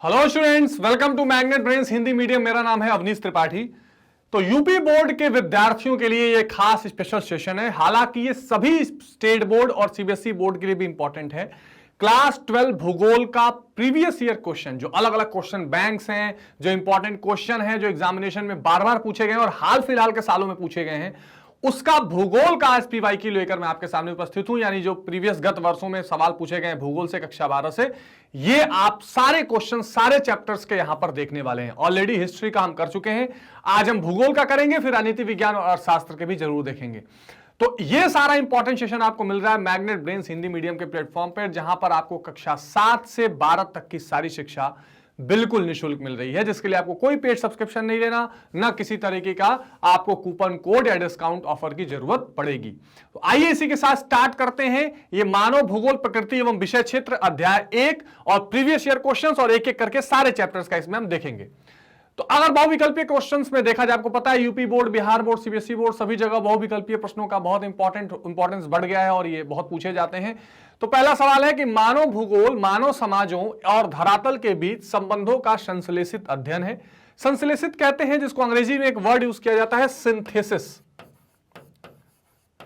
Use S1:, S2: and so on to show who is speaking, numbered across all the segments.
S1: Hello students, welcome to Magnet Brains Hindi medium. मेरा नाम है अवनीश त्रिपाठी। तो यूपी बोर्ड के विद्यार्थियों के लिए ये खास स्पेशल सेशन है। हालांकि ये सभी स्टेट बोर्ड और सीबीएसई बोर्ड के लिए भी इंपॉर्टेंट है। क्लास 12 भूगोल का प्रीवियस ईयर क्वेश्चन, जो अलग अलग क्वेश्चन बैंक्स हैं, जो इंपॉर्टेंट क्वेश्चन हैं, जो एग्जामिनेशन में बार बार पूछे गए हैं और हाल फिलहाल के सालों में पूछे गए हैं, उसका भूगोल का एसपीवाई की लेकर मैं आपके सामने उपस्थित हूं। यानी जो प्रीवियस गत वर्षों में सवाल पूछे गए भूगोल से कक्षा 12 से, ये आप सारे क्वेश्चन सारे चैप्टर्स के यहां पर देखने वाले हैं। ऑलरेडी हिस्ट्री का हम कर चुके हैं, आज हम भूगोल का करेंगे, फिर राजनीति विज्ञान और अर्थशास्त्र के भी जरूर देखेंगे। तो ये सारा इंपॉर्टेंट सेशन आपको मिल रहा है मैग्नेट ब्रेन्स हिंदी मीडियम के प्लेटफॉर्म पर, जहां पर आपको कक्षा 7 से 12 तक की सारी शिक्षा बिल्कुल निःशुल्क मिल रही है, जिसके लिए आपको कोई पेड सब्सक्रिप्शन नहीं लेना, ना किसी तरीके का आपको कूपन कोड या डिस्काउंट ऑफर की जरूरत पड़ेगी। तो आइए इसी के साथ स्टार्ट करते हैं। ये मानव भूगोल प्रकृति एवं विषय क्षेत्र अध्याय 1 और प्रीवियस ईयर क्वेश्चंस और एक एक करके सारे चैप्टर्स का इसमें हम देखेंगे। तो अगर बहुविकल्पीय क्वेश्चंस में देखा जाए, आपको पता है UP board, Bihar board, CBSE board, सभी जगह बहुविकल्पीय प्रश्नों का बहुत इंपॉर्टेंस बढ़ गया है और ये बहुत पूछे जाते हैं। तो पहला सवाल है कि मानव भूगोल मानव समाजों और धरातल के बीच संबंधों का संश्लेषित अध्ययन है। संश्लेषित कहते हैं जिसको अंग्रेजी में एक वर्ड यूज किया जाता है सिंथेसिस।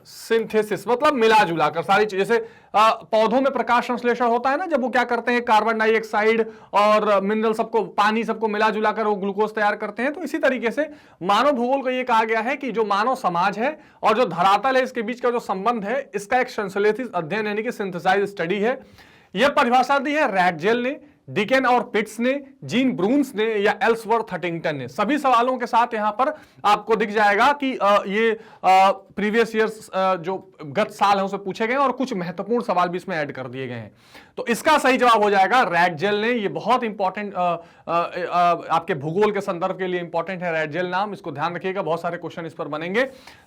S1: सिंथेसिस मतलब मिला जुला कर सारी चीजें, जैसे पौधों में प्रकाश संश्लेषण होता है ना, जब वो क्या करते हैं कार्बन डाइऑक्साइड और मिनरल सबको, पानी सबको मिला जुला कर वो ग्लूकोज तैयार करते हैं। तो इसी तरीके से मानव भूगोल को ये कहा गया है कि जो मानव समाज है और जो धरातल है, इसके बीच का जो संबंध है, इसका एक संश्लेषित अध्ययन यानी कि सिंथेसाइज स्टडी है। यह परिभाषा दी है रैटजेल ने, डिकेन और पिट्स ने, जीन ब्रून्स ने या एल्सवर्थ हटिंगटन ने। सभी सवालों के साथ यहां पर आपको दिख जाएगा कि ये प्रीवियस ईयर्स जो गत साल है उसमें पूछे गए और कुछ महत्वपूर्ण सवाल भी इसमें ऐड कर दिए गए हैं। तो इसका सही जवाब हो जाएगा रैटजेल ने। ये बहुत इंपॉर्टेंट आपके भूगोल के संदर्भ के लिए इंपॉर्टेंट है रैटजेल नाम, इसको ध्यान रखिएगा, बहुत सारे क्वेश्चन इस पर बनेंगे।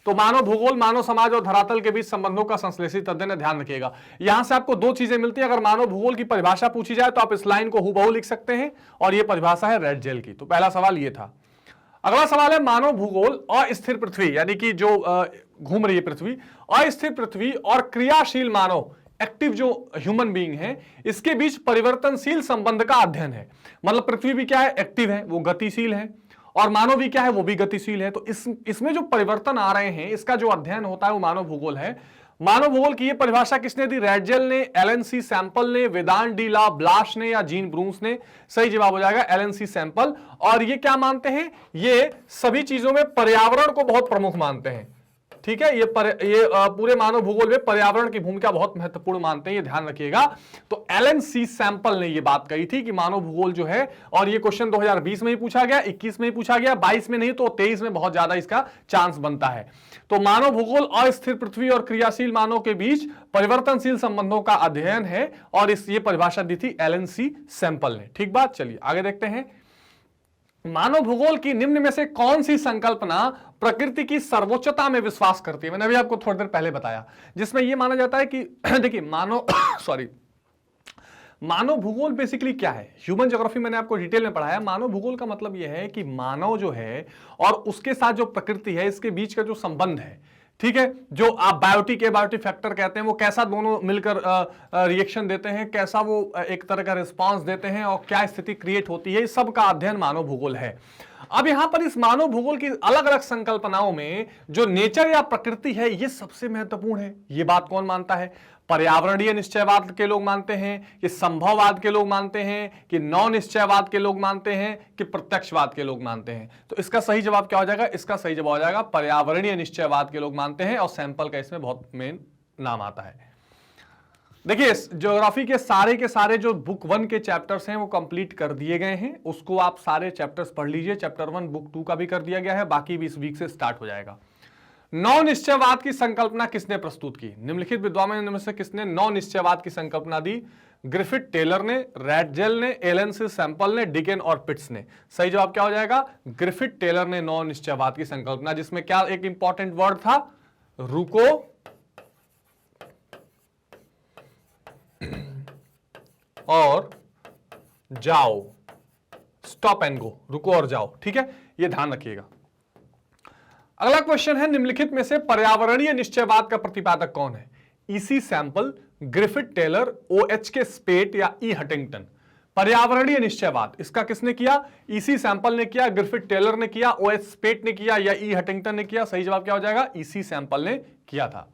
S1: तो मानव भूगोल मानव समाज और धरातल के बीच संबंधों का संश्लेषित अध्ययन, ध्यान रखिएगा। यहां से आपको दो चीजें मिलती है। अगर मानव भूगोल की परिभाषा पूछी जाए तो आप इस लाइन को हूबहू लिख सकते हैं और यह परिभाषा है रैटजेल की। तो पहला सवाल यह था। अगला सवाल है मानव भूगोल अस्थिर पृथ्वी, यानी कि जो घूम रही है पृथ्वी, अस्थिर पृथ्वी और क्रियाशील मानव, एक्टिव जो ह्यूमन बीइंग है, इसके बीच परिवर्तनशील संबंध का अध्ययन है। मतलब पृथ्वी भी क्या है, एक्टिव है, वो गतिशील है, और मानव भी क्या है, वो भी गतिशील है। तो इसमें जो परिवर्तन आ रहे हैं, इसका जो अध्ययन होता है वो मानव भूगोल है। मानव भूगोल की ये परिभाषा किसने दी? रैटजेल ने, एलन सी सैंपल ने, वेदांत डी ला ब्लाश ने या जीन ब्रून्स ने। सही जवाब हो जाएगा एलन सी सैंपल। और ये क्या मानते हैं? ये सभी चीजों में पर्यावरण को बहुत प्रमुख मानते हैं। ठीक है, ये पूरे मानव भूगोल में पर्यावरण की भूमिका बहुत महत्वपूर्ण मानते हैं, ये ध्यान रखिएगा। तो एलन सी सैंपल ने ये बात कही थी कि मानव भूगोल जो है, और ये क्वेश्चन 2020 में ही पूछा गया, 21 में ही पूछा गया, 22 में नहीं तो 23 में बहुत ज्यादा इसका चांस बनता है। तो मानव भूगोल अस्थिर पृथ्वी और क्रियाशील मानव के बीच परिवर्तनशील संबंधों का अध्ययन है, और ये परिभाषा दी थी एलन सी सैंपल ने। ठीक बात, चलिए आगे देखते हैं। मानव भूगोल की निम्न में से कौन सी संकल्पना प्रकृति की सर्वोच्चता में विश्वास करती है? मैंने अभी आपको थोड़ी देर पहले बताया, जिसमें यह माना जाता है कि देखिए मानव भूगोल बेसिकली क्या है? ह्यूमन ज्योग्राफी मैंने आपको डिटेल में पढ़ाया। मानव भूगोल का मतलब यह है कि मानव जो है और उसके साथ जो प्रकृति है, इसके बीच का जो संबंध है, ठीक है, जो आप बायोटिक फैक्टर कहते हैं, वो कैसा दोनों मिलकर रिएक्शन देते हैं, कैसा वो एक तरह का रिस्पांस देते हैं और क्या स्थिति क्रिएट होती है, इस सब का अध्ययन मानव भूगोल है। अब यहां पर इस मानव भूगोल की अलग अलग संकल्पनाओं में जो नेचर या प्रकृति है, ये सबसे महत्वपूर्ण है। ये बात कौन मानता है? पर्यावरणीय निश्चयवाद के लोग मानते हैं, कि संभववाद के लोग मानते हैं, कि नौ निश्चयवाद के लोग मानते हैं, कि प्रत्यक्षवाद के लोग मानते हैं। तो इसका सही जवाब क्या हो जाएगा? इसका सही जवाब हो जाएगा पर्यावरणीय निश्चयवाद के लोग मानते हैं, और सैंपल का इसमें बहुत मेन नाम आता है। देखिए, ज्योग्राफी के सारे जो बुक 1 के चैप्टर्स हैं वो कंप्लीट कर दिए गए हैं। उसको आप सारे चैप्टर्स पढ़ लीजिए। चैप्टर 1 बुक 2 का भी कर दिया गया है, बाकी भी इस वीक से स्टार्ट हो जाएगा। नौ निश्चयवाद की संकल्पना किसने प्रस्तुत की? निम्नलिखित विद्वानों में से किसने नौ निश्चयवाद की संकल्पना दी? ग्रिफिथ टेलर ने, रैटजेल ने, एलन सी सैंपल ने, डिकेन और पिट्स ने। सही जवाब क्या हो जाएगा? ग्रिफिथ टेलर ने नौ निश्चयवाद की संकल्पना, जिसमें क्या एक इंपॉर्टेंट वर्ड था? रुको और जाओ, स्टॉप एंड गो, रुको और जाओ। ठीक है, ये ध्यान रखिएगा। अगला क्वेश्चन है, निम्नलिखित में से पर्यावरणीय निश्चयवाद का प्रतिपादक कौन है? EC Semple, Griffith Taylor, OH K स्पेट या ई हटिंगटन। पर्यावरणीय निश्चयवाद, इसका किसने किया? ईसी सैंपल ने किया, ग्रिफिथ टेलर ने किया, ओएस स्पेट ने किया या ई हटिंगटन ने किया? सही जवाब क्या हो जाएगा? ईसी सैंपल ने किया था।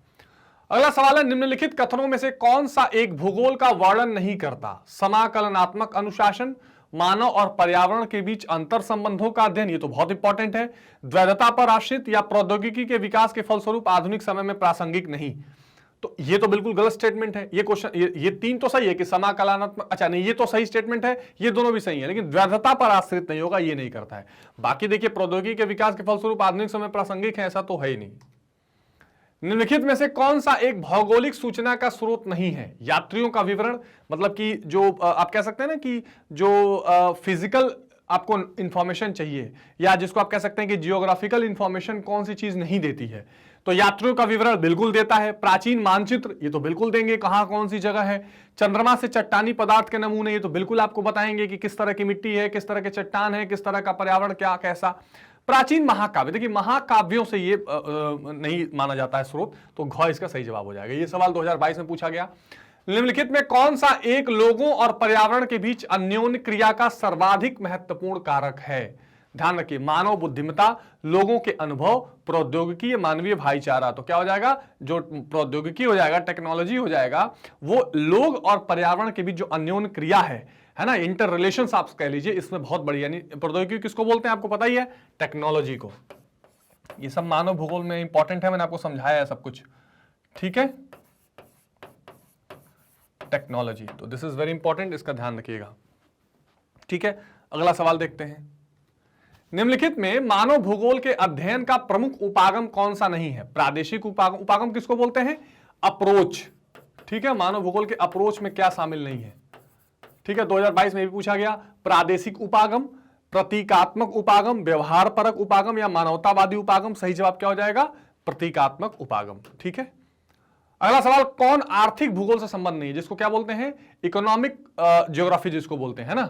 S1: अगला सवाल है, निम्नलिखित कथनों में से कौन सा एक भूगोल का वर्णन नहीं करता? समाकलनात्मक अनुशासन, मानव और पर्यावरण के बीच अंतर संबंधों का अध्ययन, ये तो बहुत इंपॉर्टेंट है, द्वैधता पर आश्रित, या प्रौद्योगिकी के विकास के फलस्वरूप आधुनिक समय में प्रासंगिक नहीं। तो ये तो बिल्कुल गलत स्टेटमेंट है। ये क्वेश्चन ये तीन तो सही है कि समाकलनात्मक, अच्छा नहीं, ये तो सही स्टेटमेंट है, ये दोनों भी सही है, लेकिन द्वैधता पर आश्रित नहीं होगा, ये नहीं करता है। बाकी देखिए, प्रौद्योगिकी के विकास के फलस्वरूप आधुनिक समय प्रासंगिक है, ऐसा तो है ही नहीं। निम्नलिखित में से कौन सा एक भौगोलिक सूचना का स्रोत नहीं है? यात्रियों का विवरण, मतलब कि जो आप कह सकते हैं ना कि जो फिजिकल आपको इंफॉर्मेशन चाहिए, या जिसको आप कह सकते हैं कि जियोग्राफिकल इंफॉर्मेशन कौन सी चीज नहीं देती है, तो यात्रियों का विवरण बिल्कुल देता है। प्राचीन मानचित्र, ये तो बिल्कुल देंगे कहां कौन सी जगह है। चंद्रमा से चट्टानी पदार्थ के नमूने, ये तो बिल्कुल आपको बताएंगे कि किस तरह की मिट्टी है, किस तरह के चट्टान है, किस तरह का पर्यावरण क्या कैसा। प्राचीन महाकाव्य, देखिए महाकाव्यों से ये नहीं माना जाता है स्रोत, तो घ इसका सही जवाब हो जाएगा। ये सवाल 2022 में पूछा गया। निम्नलिखित में कौन सा एक लोगों और पर्यावरण के बीच अन्योन्य क्रिया का सर्वाधिक महत्वपूर्ण कारक है? ध्यान रखिए, मानव बुद्धिमत्ता, लोगों के अनुभव, प्रौद्योगिकी, मानवीय भाईचारा। तो क्या हो जाएगा? जो प्रौद्योगिकी हो जाएगा, टेक्नोलॉजी हो जाएगा, वो लोग और पर्यावरण के बीच जो अन्योन्य क्रिया है ना, इंटर रिलेशंस आप कह लीजिए, इसमें बहुत बड़ी, यानी प्रौद्योगिकी किसको बोलते हैं आपको पता ही है? टेक्नोलॉजी को। ये सब मानव भूगोल में इंपॉर्टेंट है, मैंने आपको समझाया है सब कुछ, ठीक है। टेक्नोलॉजी, तो दिस इज वेरी इंपॉर्टेंट, इसका ध्यान रखिएगा, ठीक है। अगला सवाल देखते हैं। निम्नलिखित में मानव भूगोल के अध्ययन का प्रमुख उपागम कौन सा नहीं है? प्रादेशिक उपागम, उपागम किसको बोलते हैं? अप्रोच, ठीक है। मानव भूगोल के अप्रोच में क्या शामिल नहीं है? ठीक है, 2022 में भी पूछा गया। प्रादेशिक उपागम, प्रतीकात्मक उपागम, व्यवहार परक उपागम या मानवतावादी उपागम? सही जवाब क्या हो जाएगा? प्रतीकात्मक उपागम, ठीक है। अगला सवाल, कौन आर्थिक भूगोल से संबंध नहीं है? जिसको क्या बोलते हैं? इकोनॉमिक ज्योग्राफी जिसको बोलते हैं, है ना।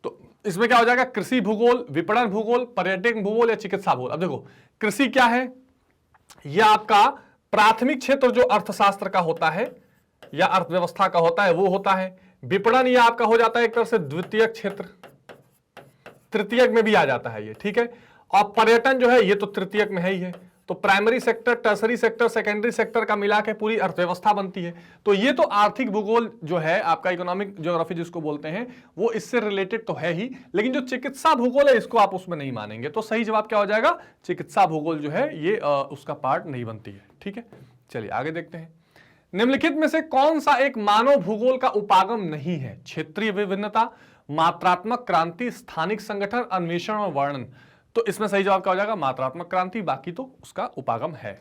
S1: तो इसमें क्या हो जाएगा? कृषि भूगोल, विपणन भूगोल, पर्यटन भूगोल या चिकित्सा भूगोल? अब देखो, कृषि क्या है? यह आपका प्राथमिक क्षेत्र जो अर्थशास्त्र का होता है या अर्थव्यवस्था का होता है, वो होता है। विपणन ये आपका हो जाता है एक तरह से द्वितीयक क्षेत्र, तृतीयक में भी आ जाता है ये, ठीक है। और पर्यटन जो है ये तो तृतीयक में है ही है। तो primary sector, tertiary sector, secondary sector का मिला के पूरी अर्थव्यवस्था बनती है। तो ये तो आर्थिक भूगोल जो है आपका, इकोनॉमिक ज्योग्राफी जिसको बोलते हैं, वो इससे रिलेटेड तो है ही, लेकिन जो चिकित्सा भूगोल है इसको आप उसमें नहीं मानेंगे। तो सही जवाब क्या हो जाएगा? चिकित्सा भूगोल जो है ये उसका पार्ट नहीं बनती है, ठीक है। चलिए आगे देखते हैं। निम्नलिखित में से कौन सा एक मानव भूगोल का उपागम नहीं है? क्षेत्रीय विभिन्नता, मात्रात्मक क्रांति, स्थानिक संगठन, अन्वेषण और वर्णन? तो इसमें सही जवाब क्या हो जाएगा? मात्रात्मक क्रांति, बाकी तो उसका उपागम है।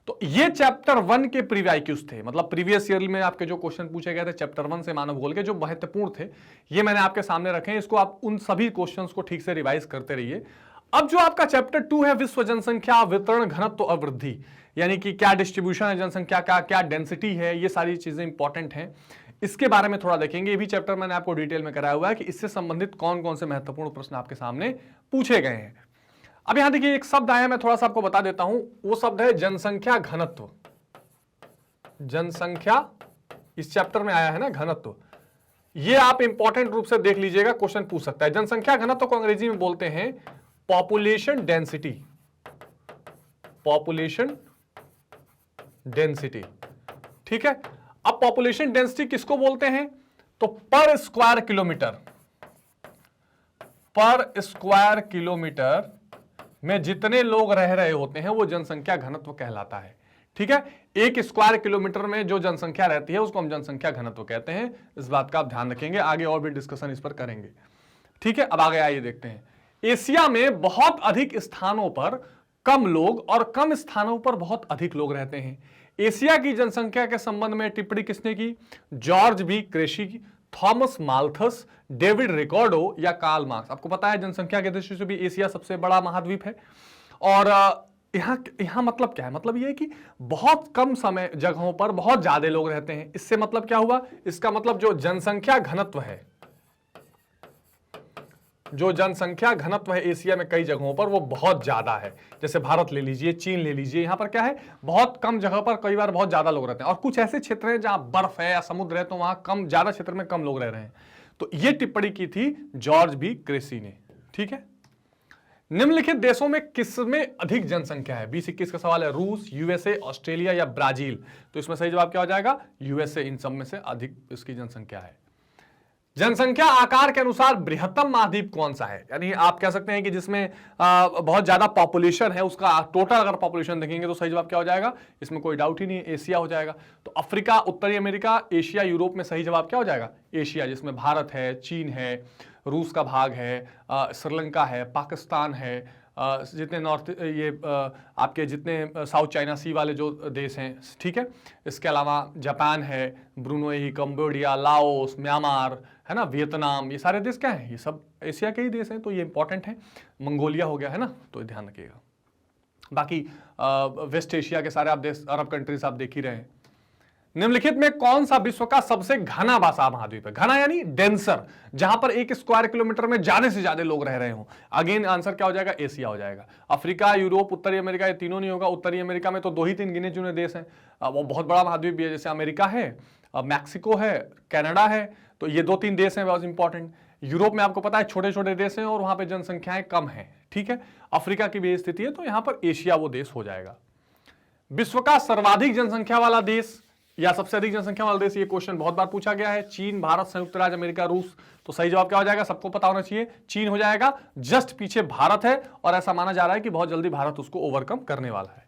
S1: तो ये चैप्टर 1 के प्रीवाइक्यूज थे, मतलब प्रीवियस ईयर में आपके जो क्वेश्चन पूछे गए थे चैप्टर 1 से मानव भूगोल के, जो महत्वपूर्ण थे, ये मैंने आपके सामने रखे हैं। इसको आप उन सभी क्वेश्चंस को ठीक से रिवाइज करते रहिए। अब जो आपका चैप्टर 2 है, विश्व जनसंख्या, वितरण, घनत्व और वृद्धि, यानी कि क्या डिस्ट्रीब्यूशन है जनसंख्या का, क्या डेंसिटी है, ये सारी चीजें इंपॉर्टेंट हैं, इसके बारे में थोड़ा देखेंगे। ये भी चैप्टर मैंने आपको डिटेल में कराया हुआ है कि इससे संबंधित कौन कौन से महत्वपूर्ण प्रश्न आपके सामने पूछे गए हैं। अब यहां देखिए, एक शब्द आया, मैं थोड़ा सा आपको बता देता हूं। वो शब्द है जनसंख्या घनत्व। जनसंख्या इस चैप्टर में आया है ना, घनत्व। ये आप इंपॉर्टेंट रूप से देख लीजिएगा, क्वेश्चन पूछ सकता है। जनसंख्या घनत्व को अंग्रेजी में बोलते हैं पॉपुलेशन डेंसिटी। पॉपुलेशन डेंसिटी, ठीक है। अब पॉपुलेशन डेंसिटी किसको बोलते हैं? तो पर स्क्वायर किलोमीटर, पर स्क्वायर किलोमीटर में जितने लोग रह रहे होते हैं वो जनसंख्या घनत्व कहलाता है, ठीक है। एक स्क्वायर किलोमीटर में जो जनसंख्या रहती है उसको हम जनसंख्या घनत्व कहते हैं। इस बात का आप ध्यान रखेंगे, आगे और भी डिस्कशन इस पर करेंगे, ठीक है। अब आगे आइए देखते हैं। एशिया में बहुत अधिक स्थानों पर कम लोग और कम स्थानों पर बहुत अधिक लोग रहते हैं। एशिया की जनसंख्या के संबंध में टिप्पणी किसने की? George B Cressey, Thomas Malthus, David Ricardo या कार्ल मार्क्स? आपको पता है जनसंख्या की दृष्टि से भी एशिया सबसे बड़ा महाद्वीप है। और यहां मतलब क्या है? मतलब यह है कि बहुत कम समय जगहों पर बहुत ज्यादा लोग रहते हैं। इससे मतलब क्या हुआ? इसका मतलब जो जनसंख्या घनत्व है, जो जनसंख्या घनत्व है एशिया में कई जगहों पर वो बहुत ज्यादा है। जैसे भारत ले लीजिए, चीन ले लीजिए, यहां पर क्या है? बहुत कम जगह पर कई बार बहुत ज्यादा लोग रहते हैं। और कुछ ऐसे क्षेत्र हैं जहां बर्फ है या समुद्र है, तो वहां कम, ज्यादा क्षेत्र में कम लोग रह रहे हैं। तो यह टिप्पणी की थी जॉर्ज बी क्रेसी ने। ठीक है, निम्नलिखित देशों में किसमें अधिक जनसंख्या है? 20-21 का सवाल है। रूस, यूएसए, ऑस्ट्रेलिया या ब्राजील? तो इसमें सही जवाब क्या हो जाएगा? यूएसए इन सब में से अधिक इसकी जनसंख्या है। जनसंख्या आकार के अनुसार बृहत्तम महाद्वीप कौन सा है? यानी आप कह सकते हैं कि जिसमें बहुत ज्यादा पॉपुलेशन है, उसका टोटल अगर पॉपुलेशन देखेंगे तो सही जवाब क्या हो जाएगा? इसमें कोई डाउट ही नहीं है, एशिया हो जाएगा। तो अफ्रीका, उत्तरी अमेरिका, एशिया, यूरोप में सही जवाब क्या हो जाएगा? एशिया, जिसमें भारत है, चीन है, रूस का भाग है, श्रीलंका है, पाकिस्तान है, जितने नॉर्थ ये आपके जितने साउथ चाइना सी वाले जो देश हैं, ठीक है। इसके अलावा जापान है, ब्रुनोई, कंबोडिया, लाओस, म्यांमार, है ना, वियतनाम, ये सारे देश क्या हैं? ये सब एशिया के ही देश हैं, तो ये इंपॉर्टेंट है। मंगोलिया हो गया, है ना, तो ध्यान रखिएगा। बाकी वेस्ट एशिया के सारे आप देश, अरब कंट्रीज आप देख ही रहे हैं। निम्नलिखित में कौन सा विश्व का सबसे घना बासा महाद्वीप है? घना यानी डेंसर, जहां पर 1 स्क्वायर किलोमीटर में ज्यादा से ज्यादा लोग रह रहे हो। अगेन आंसर क्या हो जाएगा? एशिया हो जाएगा। अफ्रीका, यूरोप, उत्तरी अमेरिका, ये तीनों नहीं होगा। उत्तरी अमेरिका में तो 2 ही 3 गिने चुने देश हैं, वो बहुत बड़ा महाद्वीप भी है, जैसे अमेरिका है, मैक्सिको है, कनाडा है, तो ये 2-3 देश हैं बहुत इंपॉर्टेंट। यूरोप में आपको पता है छोटे छोटे देश हैं और वहां पर जनसंख्याएं कम है। ठीक है, अफ्रीका की भी स्थिति है, तो यहां पर एशिया वो देश हो जाएगा। विश्व का सर्वाधिक जनसंख्या वाला देश या सबसे अधिक जनसंख्या वाला देश, ये क्वेश्चन बहुत बार पूछा गया है। चीन, भारत, संयुक्त राज्य अमेरिका, रूस? तो सही जवाब क्या हो जाएगा? सबको पता होना चाहिए, चीन हो जाएगा। जस्ट पीछे भारत है और ऐसा माना जा रहा है कि बहुत जल्दी भारत उसको ओवरकम करने वाला है।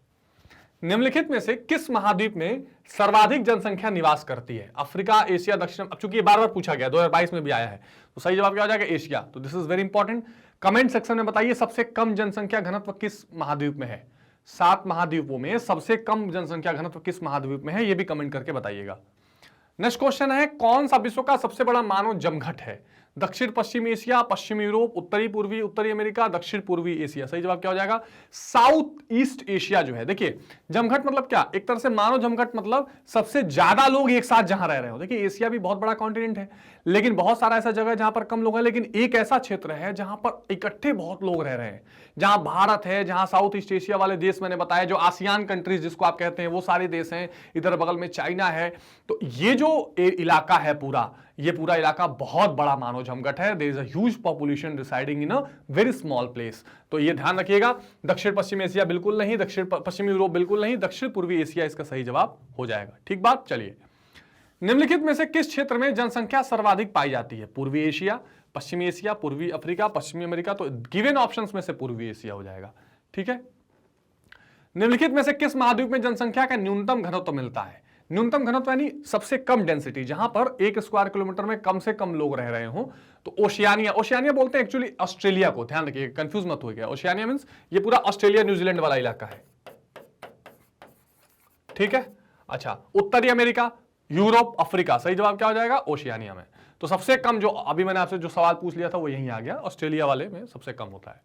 S1: निम्नलिखित में से किस महाद्वीप में सर्वाधिक जनसंख्या निवास करती है? अफ्रीका, एशिया, दक्षिण? अब चूंकि ये बार बार पूछा गया, 2022 में भी आया है, तो सही जवाब क्या हो जाएगा? एशिया। तो this is very important. Comment section में बताइए सबसे कम जनसंख्या घनत्व किस महाद्वीप में है? 7 महाद्वीपों में सबसे कम जनसंख्या घनत्व किस महाद्वीप में है? यह भी कमेंट करके बताइएगा। नेक्स्ट क्वेश्चन है, कौन सा विश्व का सबसे बड़ा मानव जमघट है? दक्षिण पश्चिमी एशिया, पश्चिमी यूरोप, उत्तरी पूर्वी उत्तरी अमेरिका, दक्षिण पूर्वी एशिया? सही जवाब क्या हो जाएगा? साउथ ईस्ट एशिया जो है। देखिए, जमघट मतलब क्या? एक तरह से मानव जमघट मतलब सबसे ज्यादा लोग एक साथ जहां रह रहे हो। देखिए, एशिया भी बहुत बड़ा कॉन्टिनेंट है, लेकिन बहुत सारा ऐसा जगह है जहां पर कम लोग हैं, लेकिन एक ऐसा क्षेत्र है जहां पर इकट्ठे बहुत लोग रह रहे हैं, जहां भारत है, जहां साउथ ईस्ट एशिया वाले देश मैंने बताया, जो आसियान कंट्रीज जिसको आप कहते हैं, वो सारे देश हैं, इधर बगल में चाइना है। तो ये जो इलाका है पूरा, ये पूरा इलाका बहुत बड़ा मानव जमघट है। There is a huge population residing in a very small place. तो ये ध्यान रखिएगा। दक्षिण पश्चिम एशिया बिल्कुल नहीं, दक्षिण पश्चिमी यूरोप बिल्कुल नहीं, दक्षिण पूर्वी एशिया इसका सही जवाब हो जाएगा। ठीक बात। चलिए, निम्नलिखित में से किस क्षेत्र में जनसंख्या सर्वाधिक पाई जाती है? पूर्वी एशिया, पश्चिमी एशिया, पूर्वी अफ्रीका, पश्चिमी अमेरिका? तो गिवन ऑप्शंस में से पूर्वी एशिया हो जाएगा। ठीक है। निम्नलिखित में से किस महाद्वीप में जनसंख्या का न्यूनतम घनत्व मिलता है? न्यूनतम घनत्व यानी सबसे कम डेंसिटी, जहां पर 1 स्क्वायर किलोमीटर में कम से कम लोग रह रहे हो। तो ओशियानिया, ओशियानिया बोलते हैं एक्चुअली ऑस्ट्रेलिया को, ध्यान रखिएगा, कंफ्यूज मत होइएगा। ओशियानिया मींस ये पूरा ऑस्ट्रेलिया न्यूजीलैंड वाला इलाका है। ठीक है। अच्छा, उत्तरी अमेरिका, यूरोप, अफ्रीका? सही जवाब क्या हो जाएगा? ओशियानिया में। तो सबसे कम, जो अभी मैंने आपसे जो सवाल पूछ लिया था वो यहीं आ गया, ऑस्ट्रेलिया वाले में सबसे कम होता है।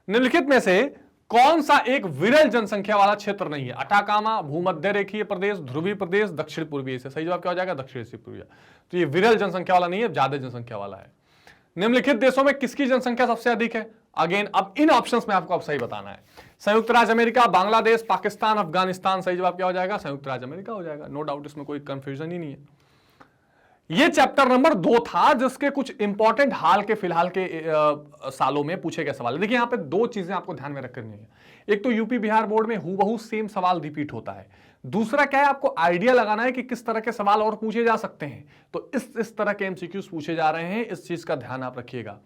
S1: निम्नलिखित में से कौन सा एक विरल जनसंख्या वाला क्षेत्र नहीं है? अटाकामा, भूमध्य रेखीय प्रदेश, ध्रुवीय प्रदेश, दक्षिण पूर्वी एशिया? सही जवाब क्या हो जाएगा? दक्षिण पूर्वी। तो ये विरल जनसंख्या वाला नहीं है, ज्यादा जनसंख्या वाला है। निम्नलिखित देशों में किसकी जनसंख्या सबसे अधिक है? अगेन अब इन ऑप्शंस में आपको अब सही बताना है। संयुक्त राज्य अमेरिका, बांग्लादेश, पाकिस्तान, अफगानिस्तान? सही जवाब क्या हो जाएगा? संयुक्त राज्य अमेरिका हो जाएगा, नो डाउट, इसमें कोई कंफ्यूजन ही नहीं है। ये चैप्टर नंबर 2 था, जिसके कुछ इंपॉर्टेंट हाल के फिलहाल के सालों में पूछे गए सवाल। देखिए, यहां पे 2 चीजें आपको ध्यान में रखनी है। एक तो यूपी बिहार बोर्ड में हूबहू सेम सवाल रिपीट होता है। दूसरा क्या है, आपको आइडिया लगाना है कि किस तरह के सवाल और पूछे जा सकते हैं। तो इस तरह के एमसीक्यूज पूछे जा रहे हैं, इस चीज का ध्यान आप रखिएगा।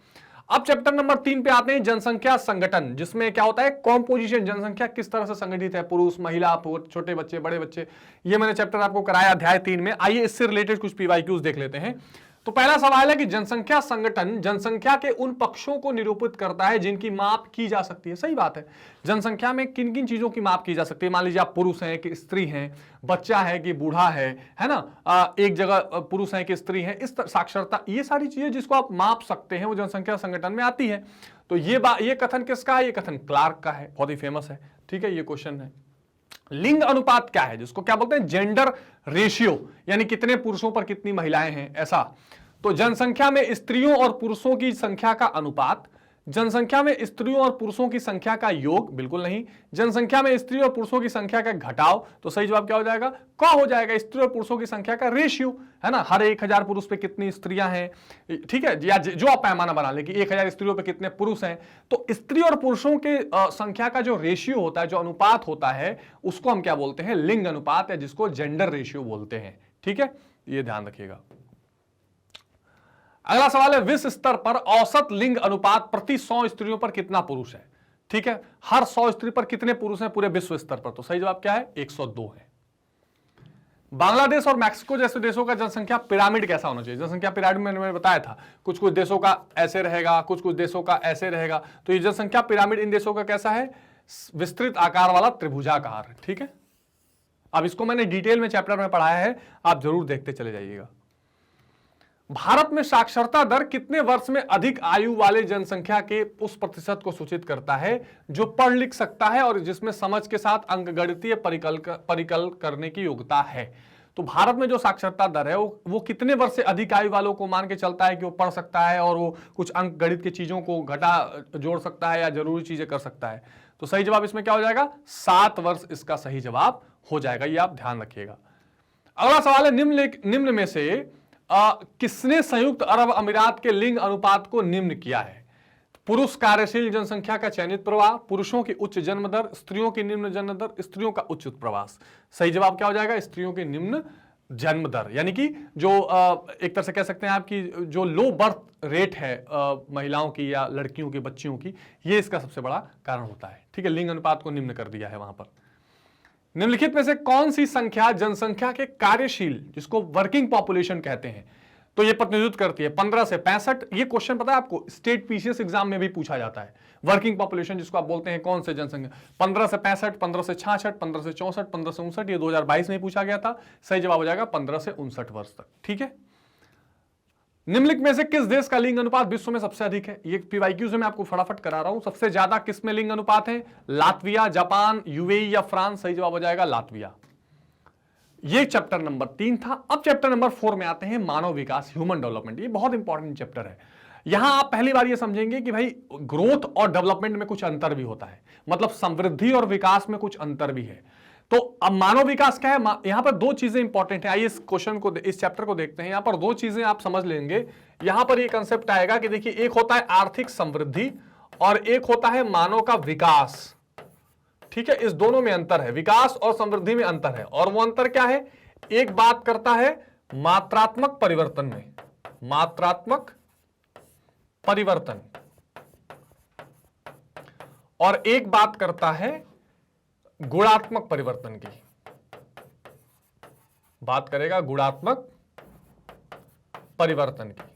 S1: अब चैप्टर नंबर 3 पे आते हैं, जनसंख्या संगठन, जिसमें क्या होता है? कॉम्पोजिशन, जनसंख्या किस तरह से संगठित है, पुरुष, महिला, छोटे बच्चे, बड़े बच्चे। ये मैंने चैप्टर आपको कराया अध्याय 3 में। आइए इससे रिलेटेड कुछ पीवाईक्यूज देख लेते हैं। तो पहला सवाल है कि जनसंख्या संगठन जनसंख्या के उन पक्षों को निरूपित करता है जिनकी माप की जा सकती है। सही बात है, जनसंख्या में किन किन चीजों की माप की जा सकती है? मान लीजिए आप पुरुष हैं कि स्त्री हैं, बच्चा है कि बूढ़ा है ना, एक जगह पुरुष है कि स्त्री है, इस साक्षरता, ये सारी चीजें जिसको आप माप सकते हैं वो जनसंख्या संगठन में आती है। तो ये कथन किसका है? ये कथन क्लार्क का है, बहुत ही फेमस है। ठीक है, ये क्वेश्चन है। लिंग अनुपात क्या है, जिसको क्या बोलते हैं? जेंडर रेशियो, यानी कितने पुरुषों पर कितनी महिलाएं हैं, ऐसा। तो जनसंख्या में स्त्रियों और पुरुषों की संख्या का अनुपात जनसंख्या में स्त्रियों और पुरुषों की संख्या का योग, बिल्कुल नहीं। जनसंख्या में स्त्रियों और पुरुषों की संख्या का घटाव, तो सही जवाब क्या हो जाएगा, क हो जाएगा। स्त्रियों और पुरुषों की संख्या का रेशियो, है ना, हर 1000 पुरुष पे कितनी स्त्रियां हैं, ठीक है, या जो आप पैमाना बना ले कि 1000 स्त्रियों पे कितने पुरुष हैं, तो स्त्री और पुरुषों के संख्या का जो रेशियो होता है, जो अनुपात होता है, उसको हम क्या बोलते हैं, लिंग अनुपात, या जिसको जेंडर रेशियो बोलते हैं। ठीक है, ये ध्यान रखिएगा। अगला सवाल है, विश्व स्तर पर औसत लिंग अनुपात प्रति 100 स्त्रियों पर कितना पुरुष है। ठीक है, हर 100 स्त्री पर कितने पुरुष हैं पूरे विश्व स्तर पर, तो सही जवाब क्या है, 102 है। बांग्लादेश और मैक्सिको जैसे देशों का जनसंख्या पिरामिड कैसा होना चाहिए। जनसंख्या पिरामिड में मैंने बताया था, कुछ कुछ देशों का ऐसे रहेगा, कुछ कुछ देशों का ऐसे रहेगा, तो ये जनसंख्या पिरामिड इन देशों का कैसा है, विस्तृत आकार वाला त्रिभुजाकार। ठीक है, अब इसको मैंने डिटेल में चैप्टर में पढ़ाया है, आप जरूर देखते चले जाइएगा। भारत में साक्षरता दर कितने वर्ष में अधिक आयु वाले जनसंख्या के उस प्रतिशत को सूचित करता है जो पढ़ लिख सकता है और जिसमें समझ के साथ अंकगणितीय परिकल करने की योग्यता है। तो भारत में जो साक्षरता दर है वो कितने वर्ष से अधिक आयु वालों को मान के चलता है कि वो पढ़ सकता है और वो कुछ अंक गणित की चीजों को घटा जोड़ सकता है या जरूरी चीजें कर सकता है। तो सही जवाब इसमें क्या हो जाएगा, 7 वर्ष इसका सही जवाब हो जाएगा, ये आप ध्यान रखिएगा। अगला सवाल है, निम्न में से किसने संयुक्त अरब अमीरात के लिंग अनुपात को निम्न किया है। पुरुष कार्यशील जनसंख्या का चयनित प्रवाह, पुरुषों की उच्च जन्म दर, स्त्रियों की निम्न जन्म दर, स्त्रियों का उच्च प्रवास। सही जवाब क्या हो जाएगा, स्त्रियों की निम्न जन्म दर, यानी कि जो एक तरह से कह सकते हैं आपकी जो लो बर्थ रेट है महिलाओं की या लड़कियों की, बच्चियों की, ये इसका सबसे बड़ा कारण होता है। ठीक है, लिंग अनुपात को निम्न कर दिया है वहां पर। निम्नलिखित में से कौन सी संख्या जनसंख्या के कार्यशील, जिसको वर्किंग पॉपुलेशन कहते हैं, तो ये प्रतिनिधित्व करती है 15 से 65। ये क्वेश्चन पता है आपको, स्टेट पीसीएस एग्जाम में भी पूछा जाता है। वर्किंग पॉपुलेशन जिसको आप बोलते हैं, कौन से जनसंख्या, 15 से 65, 15 से 66, 15 से 64, 15 से 59, ये 2022 में पूछा गया था। सही जवाब हो जाएगा 15 से 59 वर्ष तक। ठीक है, निम्नलिखित में से किस देश का लिंग अनुपात विश्व में सबसे अधिक है। ये पीवाईक्यू से मैं आपको फटाफट करा रहा हूं। सबसे ज्यादा किस में लिंग अनुपात है, लातविया, जापान, यूएई या फ्रांस। सही जवाब हो जाएगा लातविया। ये चैप्टर नंबर 3 था। अब चैप्टर नंबर 4 में आते हैं, मानव विकास, ह्यूमन डेवलपमेंट। ये बहुत इंपॉर्टेंट चैप्टर है। यहां आप पहली बार ये समझेंगे कि भाई ग्रोथ और डेवलपमेंट में कुछ अंतर भी होता है, मतलब समृद्धि और विकास में कुछ अंतर भी है। तो अब मानव विकास क्या है, यहां पर 2 चीजें इंपॉर्टेंट है। आइए इस क्वेश्चन को, इस चैप्टर को देखते हैं। यहां पर 2 चीजें आप समझ लेंगे। यहां पर ये कंसेप्ट आएगा कि देखिए, एक होता है आर्थिक समृद्धि और एक होता है मानव का विकास। ठीक है, इस दोनों में अंतर है, विकास और समृद्धि में अंतर है। और वो अंतर क्या है, एक बात करता है मात्रात्मक परिवर्तन में, मात्रात्मक परिवर्तन, और एक बात करता है गुणात्मक परिवर्तन की। बात करेगा गुणात्मक परिवर्तन की।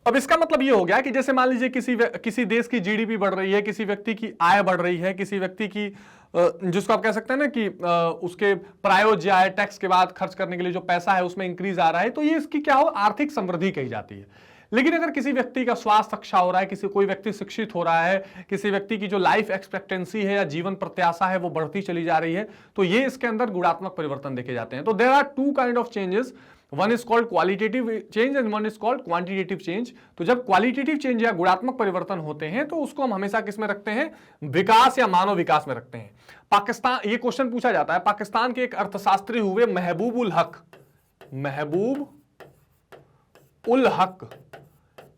S1: अब इसका मतलब ये हो गया कि जैसे मान लीजिए किसी देश की जीडीपी बढ़ रही है, किसी व्यक्ति की आय बढ़ रही है, किसी व्यक्ति की जिसको आप कह सकते हैं ना कि उसके प्रायोज्य आय, टैक्स के बाद खर्च करने के लिए जो पैसा है उसमें इंक्रीज आ रहा है, तो ये इसकी क्या हो, आर्थिक समृद्धि कही जाती है। लेकिन अगर किसी व्यक्ति का स्वास्थ्य अच्छा हो रहा है, कोई व्यक्ति शिक्षित हो रहा है, किसी व्यक्ति की जो लाइफ एक्सपेक्टेंसी है या जीवन प्रत्याशा है वो बढ़ती चली जा रही है, तो ये इसके अंदर गुणात्मक परिवर्तन देखे जाते हैं। तो there are 2 kind of changes, one is called qualitative change and one is called quantitative change. तो जब क्वालिटेटिव चेंज या गुणात्मक परिवर्तन होते हैं तो उसको हम हमेशा किस में रखते हैं, विकास या मानव विकास में रखते हैं। पाकिस्तान, ये क्वेश्चन पूछा जाता है, पाकिस्तान के एक अर्थशास्त्री हुए महबूब उल हक, महबूब उल हक,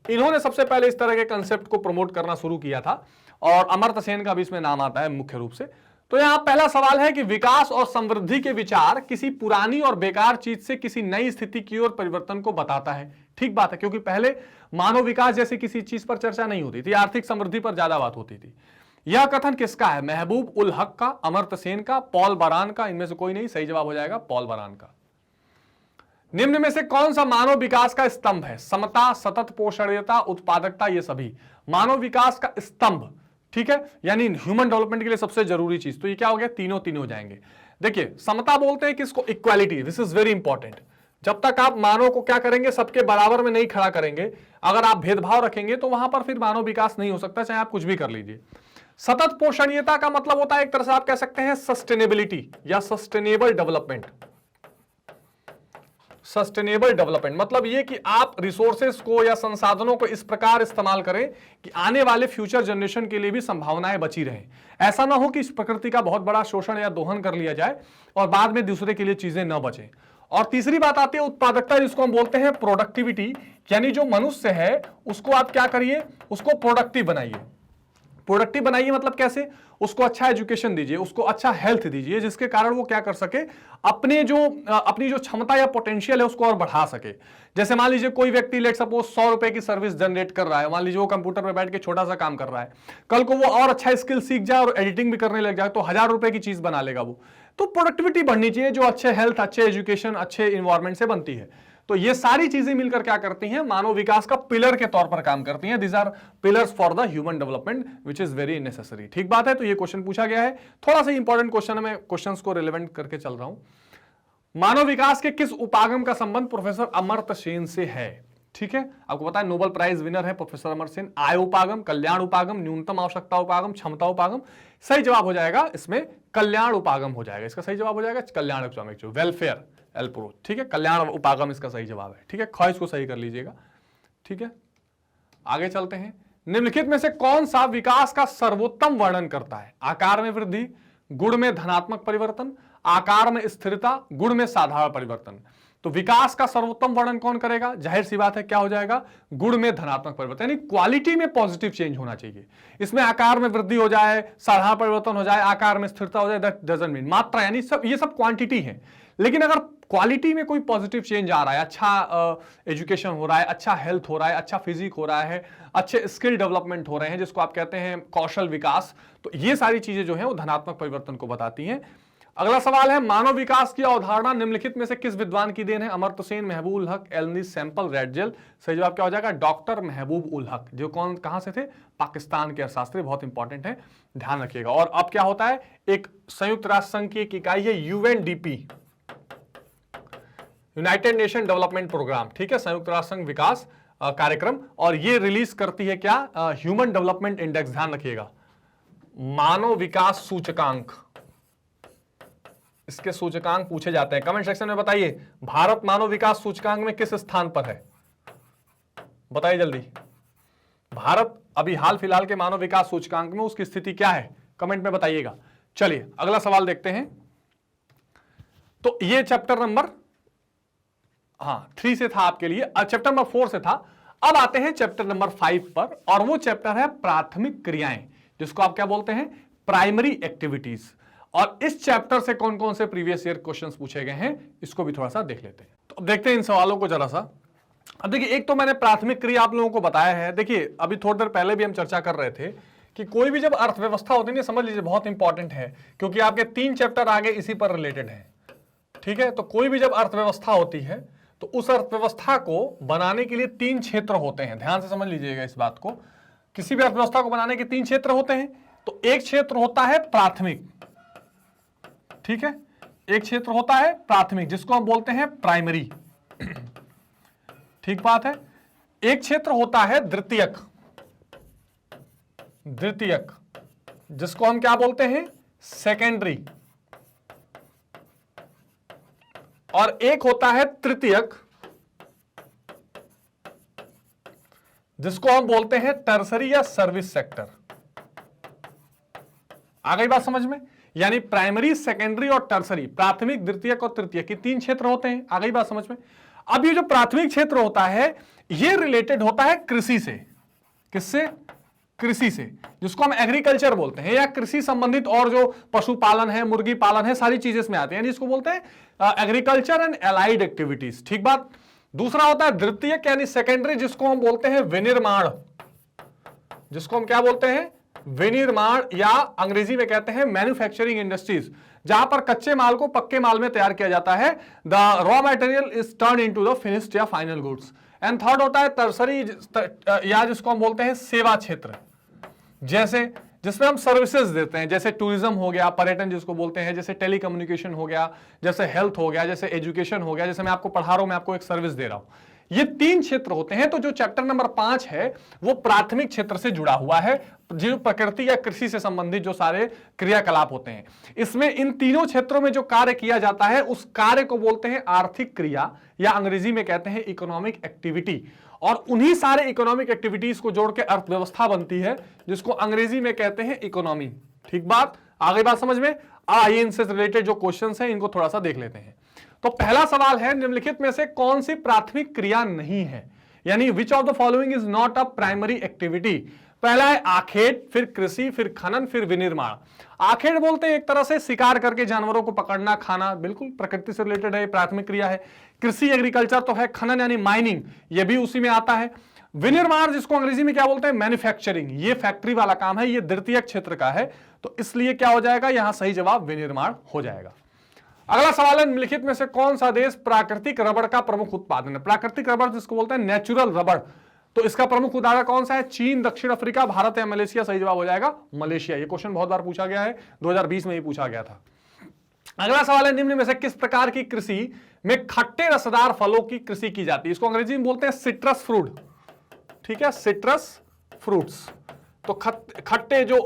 S1: इन्होंने सबसे पहले इस तरह के कंसेप्ट को प्रमोट करना शुरू किया था और अमर्त्य सेन का भी इसमें नाम आता है मुख्य रूप से। तो यहां पहला सवाल है कि विकास और समृद्धि के विचार किसी पुरानी और बेकार चीज से किसी नई स्थिति की ओर परिवर्तन को बताता है। ठीक बात है, क्योंकि पहले मानव विकास जैसी किसी चीज पर चर्चा नहीं होती थी, आर्थिक समृद्धि पर ज्यादा बात होती थी। यह कथन किसका है, महबूब उल हक का, अमर्त्य सेन का, पॉल बरान का, इनमें से कोई नहीं। सही जवाब हो जाएगा पॉल बरान का। निम्न में से कौन सा मानव विकास का स्तंभ है, समता, सतत पोषणीयता, उत्पादकता, ये सभी मानव विकास का स्तंभ। ठीक है, यानी ह्यूमन डेवलपमेंट के लिए सबसे जरूरी चीज। तो ये क्या हो गया, तीनों हो जाएंगे। देखिए, समता बोलते हैं किसको, equality, this is very important. जब तक आप मानव को क्या करेंगे, सबके बराबर में नहीं खड़ा करेंगे, अगर आप भेदभाव रखेंगे तो वहां पर फिर मानव विकास नहीं हो सकता, चाहे आप कुछ भी कर लीजिए। सतत पोषणीयता का मतलब होता है एक तरह से आप कह सकते हैं सस्टेनेबिलिटी या सस्टेनेबल डेवलपमेंट। सस्टेनेबल डेवलपमेंट मतलब ये कि आप रिसोर्सेस को या संसाधनों को इस प्रकार इस्तेमाल करें कि आने वाले फ्यूचर जनरेशन के लिए भी संभावनाएं बची रहें। ऐसा ना हो कि इस प्रकृति का बहुत बड़ा शोषण या दोहन कर लिया जाए और बाद में दूसरे के लिए चीजें न बचें। और तीसरी बात आती है उत्पादकता, जिसको हम बोलते हैं प्रोडक्टिविटी, यानी जो मनुष्य है उसको आप क्या करिए, उसको प्रोडक्टिव बनाइए। प्रोडक्टिव बनाइए मतलब कैसे, उसको अच्छा एजुकेशन दीजिए, उसको अच्छा हेल्थ दीजिए, जिसके कारण वो क्या कर सके, अपनी जो क्षमता या पोटेंशियल है उसको और बढ़ा सके। जैसे मान लीजिए कोई व्यक्ति लेट सपोज 100 रुपए की सर्विस जनरेट कर रहा है, मान लीजिए वो कंप्यूटर पे बैठ के छोटा सा काम कर रहा है, कल को वो और अच्छा स्किल सीख जाए और एडिटिंग भी करने लग जाए तो 1000 रुपए की चीज बना लेगा वो। तो प्रोडक्टिविटी बढ़नी चाहिए जो अच्छे हेल्थ, अच्छे एजुकेशन, अच्छे इन्वायरमेंट से बनती है। तो ये सारी चीजें मिलकर क्या करती हैं, मानव विकास का पिलर के तौर पर काम करती हैं। These are pillars for the human development which is very necessary. ठीक बात है, तो ये क्वेश्चन पूछा गया है, थोड़ा सा इंपॉर्टेंट क्वेश्चन है, मैं क्वेश्चंस को रिलेवेंट करके चल रहा हूं। मानव विकास के किस उपागम का संबंध प्रोफेसर अमर्त्य सेन से है? ठीक है, आपको पता है नोबेल प्राइज विनर है प्रोफेसर अमर्त्य सेन। आय उपागम, कल्याण उपागम, न्यूनतम आवश्यकता उपागम, क्षमता उपागम। सही जवाब हो जाएगा इसमें कल्याण उपागम हो जाएगा, इसका सही जवाब हो जाएगा कल्याण उपागम, वेलफेयर अप्रोच। ठीक है, कल्याण उपागम इसका सही जवाब है। ठीक है, ख्वाहिश को सही कर लीजिएगा। ठीक है, आगे चलते हैं। निम्नलिखित में से कौन सा विकास का सर्वोत्तम वर्णन करता है? आकार में वृद्धि, गुण में धनात्मक परिवर्तन, आकार में स्थिरता, गुण में साधारण परिवर्तन। तो विकास का सर्वोत्तम वर्णन कौन करेगा? जाहिर सी बात है क्या हो जाएगा, गुण में धनात्मक परिवर्तन, यानी क्वालिटी में पॉजिटिव चेंज होना चाहिए। इसमें आकार में वृद्धि हो जाए, साधारण परिवर्तन हो जाए, आकार में स्थिरता हो जाए, दैट डजंट मीन। मात्रा यानी सब, ये सब क्वांटिटी है, लेकिन अगर क्वालिटी में कोई पॉजिटिव चेंज आ रहा है, अच्छा एजुकेशन हो रहा है, अच्छा हेल्थ हो रहा है, अच्छा फिजिक हो रहा है, अच्छे स्किल डेवलपमेंट हो रहे हैं, जिसको आप कहते हैं कौशल विकास, तो ये सारी चीजें जो है वो धनात्मक परिवर्तन को बताती हैं। अगला सवाल है, मानव विकास की अवधारणा निम्नलिखित में से किस विद्वान की देन है? अमर्त्य सेन, महबूब उल हक, एलनी सैंपल, रेडजेल। सही जवाब क्या हो जाएगा? डॉक्टर महबूब उल हक, जो कहां से थे? पाकिस्तान के अर्थशास्त्री, बहुत इंपॉर्टेंट है, ध्यान रखिएगा। और अब क्या होता है, एक संयुक्त राष्ट्र संघ की एक इकाई है UNDP, United Nation Development Programme. ठीक है, संयुक्त राष्ट्र संघ विकास कार्यक्रम, और ये रिलीज करती है क्या? Human development index. ध्यान रखिएगा, मानव विकास सूचकांक, इसके सूचकांक पूछे जाते हैं। कमेंट सेक्शन में बताइए, भारत मानव विकास सूचकांक में किस स्थान पर है? बताइए जल्दी, भारत अभी हाल फिलहाल के मानव विकास सूचकांक में उसकी स्थिति क्या है? कमेंट में बताइएगा। चलिए अगला सवाल देखते हैं। तो ये चैप्टर नंबर 3 से था आपके लिए, चैप्टर नंबर 4 से था। अब आते हैं चैप्टर नंबर 5 पर, और वो चैप्टर है प्राथमिक क्रियाएं, जिसको आप क्या बोलते हैं? Primary activities. और इस चैप्टर से कौन कौन से प्रीवियस ईयर क्वेश्चंस पूछे गए हैं, इसको भी थोड़ा सा देख लेते हैं। तो अब देखते हैं इन सवालों को जरा सा। अब देखिए, एक तो मैंने प्राथमिक क्रिया आप लोगों को बताया है। देखिए, अभी थोड़ी देर पहले भी हम चर्चा कर रहे थे कि कोई भी जब अर्थव्यवस्था होती है, समझ लीजिए बहुत इंपॉर्टेंट है, क्योंकि आपके 3 चैप्टर आगे इसी पर रिलेटेड है। ठीक है, तो कोई भी जब अर्थव्यवस्था होती है तो उस अर्थव्यवस्था को बनाने के लिए 3 क्षेत्र होते हैं। ध्यान से समझ लीजिएगा इस बात को, किसी भी अर्थव्यवस्था को बनाने के 3 क्षेत्र होते हैं। तो एक क्षेत्र होता है प्राथमिक, ठीक है, एक क्षेत्र होता है प्राथमिक, जिसको हम बोलते हैं प्राइमरी। ठीक बात है। एक क्षेत्र होता है द्वितीयक, द्वितीयक, जिसको हम क्या बोलते हैं? सेकेंडरी। और एक होता है तृतीयक, जिसको हम बोलते हैं टर्सरी या सर्विस सेक्टर। आ गई बात समझ में? यानी प्राइमरी, सेकेंडरी और टर्सरी, प्राथमिक, द्वितीयक और तृतीयक, ये 3 क्षेत्र होते हैं। आ गई बात समझ में? अब ये जो प्राथमिक क्षेत्र होता है, ये रिलेटेड होता है कृषि से। किससे? कृषि से, जिसको हम एग्रीकल्चर बोलते हैं, या कृषि संबंधित और जो पशुपालन है, मुर्गी पालन है, सारी चीजें इसमें आती हैं, जिसको बोलते हैं एग्रीकल्चर एंड एलाइड एक्टिविटीज। ठीक बात। दूसरा होता है द्वितीयक यानी सेकेंडरी, जिसको हम बोलते हैं विनिर्माण, जिसको हम क्या बोलते हैं? विनिर्माण, या अंग्रेजी में कहते हैं मैन्युफैक्चरिंग इंडस्ट्रीज, जहां पर कच्चे माल को पक्के माल में तैयार किया जाता है। The raw material is turn into the finished या फाइनल गुड्स। एंड थर्ड होता है टर्सरी, या जिसको हम बोलते हैं सेवा क्षेत्र, जैसे जिसमें हम सर्विसेज देते हैं, जैसे टूरिज्म हो गया, पर्यटन जिसको बोलते हैं, जैसे टेलीकम्युनिकेशन हो गया, जैसे हेल्थ हो गया, जैसे एजुकेशन हो गया, जैसे मैं आपको पढ़ा रहा हूं, मैं आपको एक सर्विस दे रहा हूं। ये 3 क्षेत्र होते हैं। तो जो चैप्टर नंबर 5 है वो प्राथमिक क्षेत्र से जुड़ा हुआ है, जो प्रकृति या कृषि से संबंधित जो सारे क्रियाकलाप होते हैं। इसमें इन तीनों क्षेत्रों में जो कार्य किया जाता है उस कार्य को बोलते हैं आर्थिक क्रिया, या अंग्रेजी में कहते हैं इकोनॉमिक एक्टिविटी। और उन्हीं सारे इकोनॉमिक एक्टिविटीज को जोड़ के अर्थव्यवस्था बनती है, जिसको अंग्रेजी में कहते हैं इकोनॉमी। ठीक बात, आगे बात समझ में। आइए इनसे रिलेटेड जो क्वेश्चंस हैं इनको थोड़ा सा देख लेते हैं। तो पहला सवाल है, निम्नलिखित में से कौन सी प्राथमिक क्रिया नहीं है, यानी which of the following is not a primary activity. पहला है आखेट, फिर कृषि, फिर खनन, फिर विनिर्माण। आखेट बोलते हैं एक तरह से शिकार करके जानवरों को पकड़ना खाना, बिल्कुल प्रकृति से रिलेटेड है, प्राथमिक क्रिया है। कृषि एग्रीकल्चर तो है, खनन यानी माइनिंग, ये भी उसी में आता है। विनिर्माण जिसको अंग्रेजी में क्या बोलते हैं मैन्युफैक्चरिंग, ये फैक्ट्री वाला काम है, ये द्वितीयक क्षेत्र का है, तो इसलिए क्या हो जाएगा यहां सही जवाब विनिर्माण हो जाएगा। अगला सवाल है, निम्नलिखित में से कौन सा देश प्राकृतिक रबड़ का प्रमुख उत्पादन है। प्राकृतिक रबड़ जिसको बोलते हैं नेचुरल रबड़, तो इसका प्रमुख उदाहरण कौन सा है। चीन, दक्षिण अफ्रीका, भारत या मलेशिया। सही जवाब हो जाएगा मलेशिया। ये क्वेश्चन बहुत बार पूछा गया है, 2020 में ही पूछा गया था। अगला सवाल है, निम्न में से किस प्रकार की कृषि में खट्टे रसदार फलों की कृषि की जाती है। इसको अंग्रेजी में बोलते हैं सिट्रस फ्रूट। ठीक है, सिट्रस फ्रूट्स। तो खट्टे जो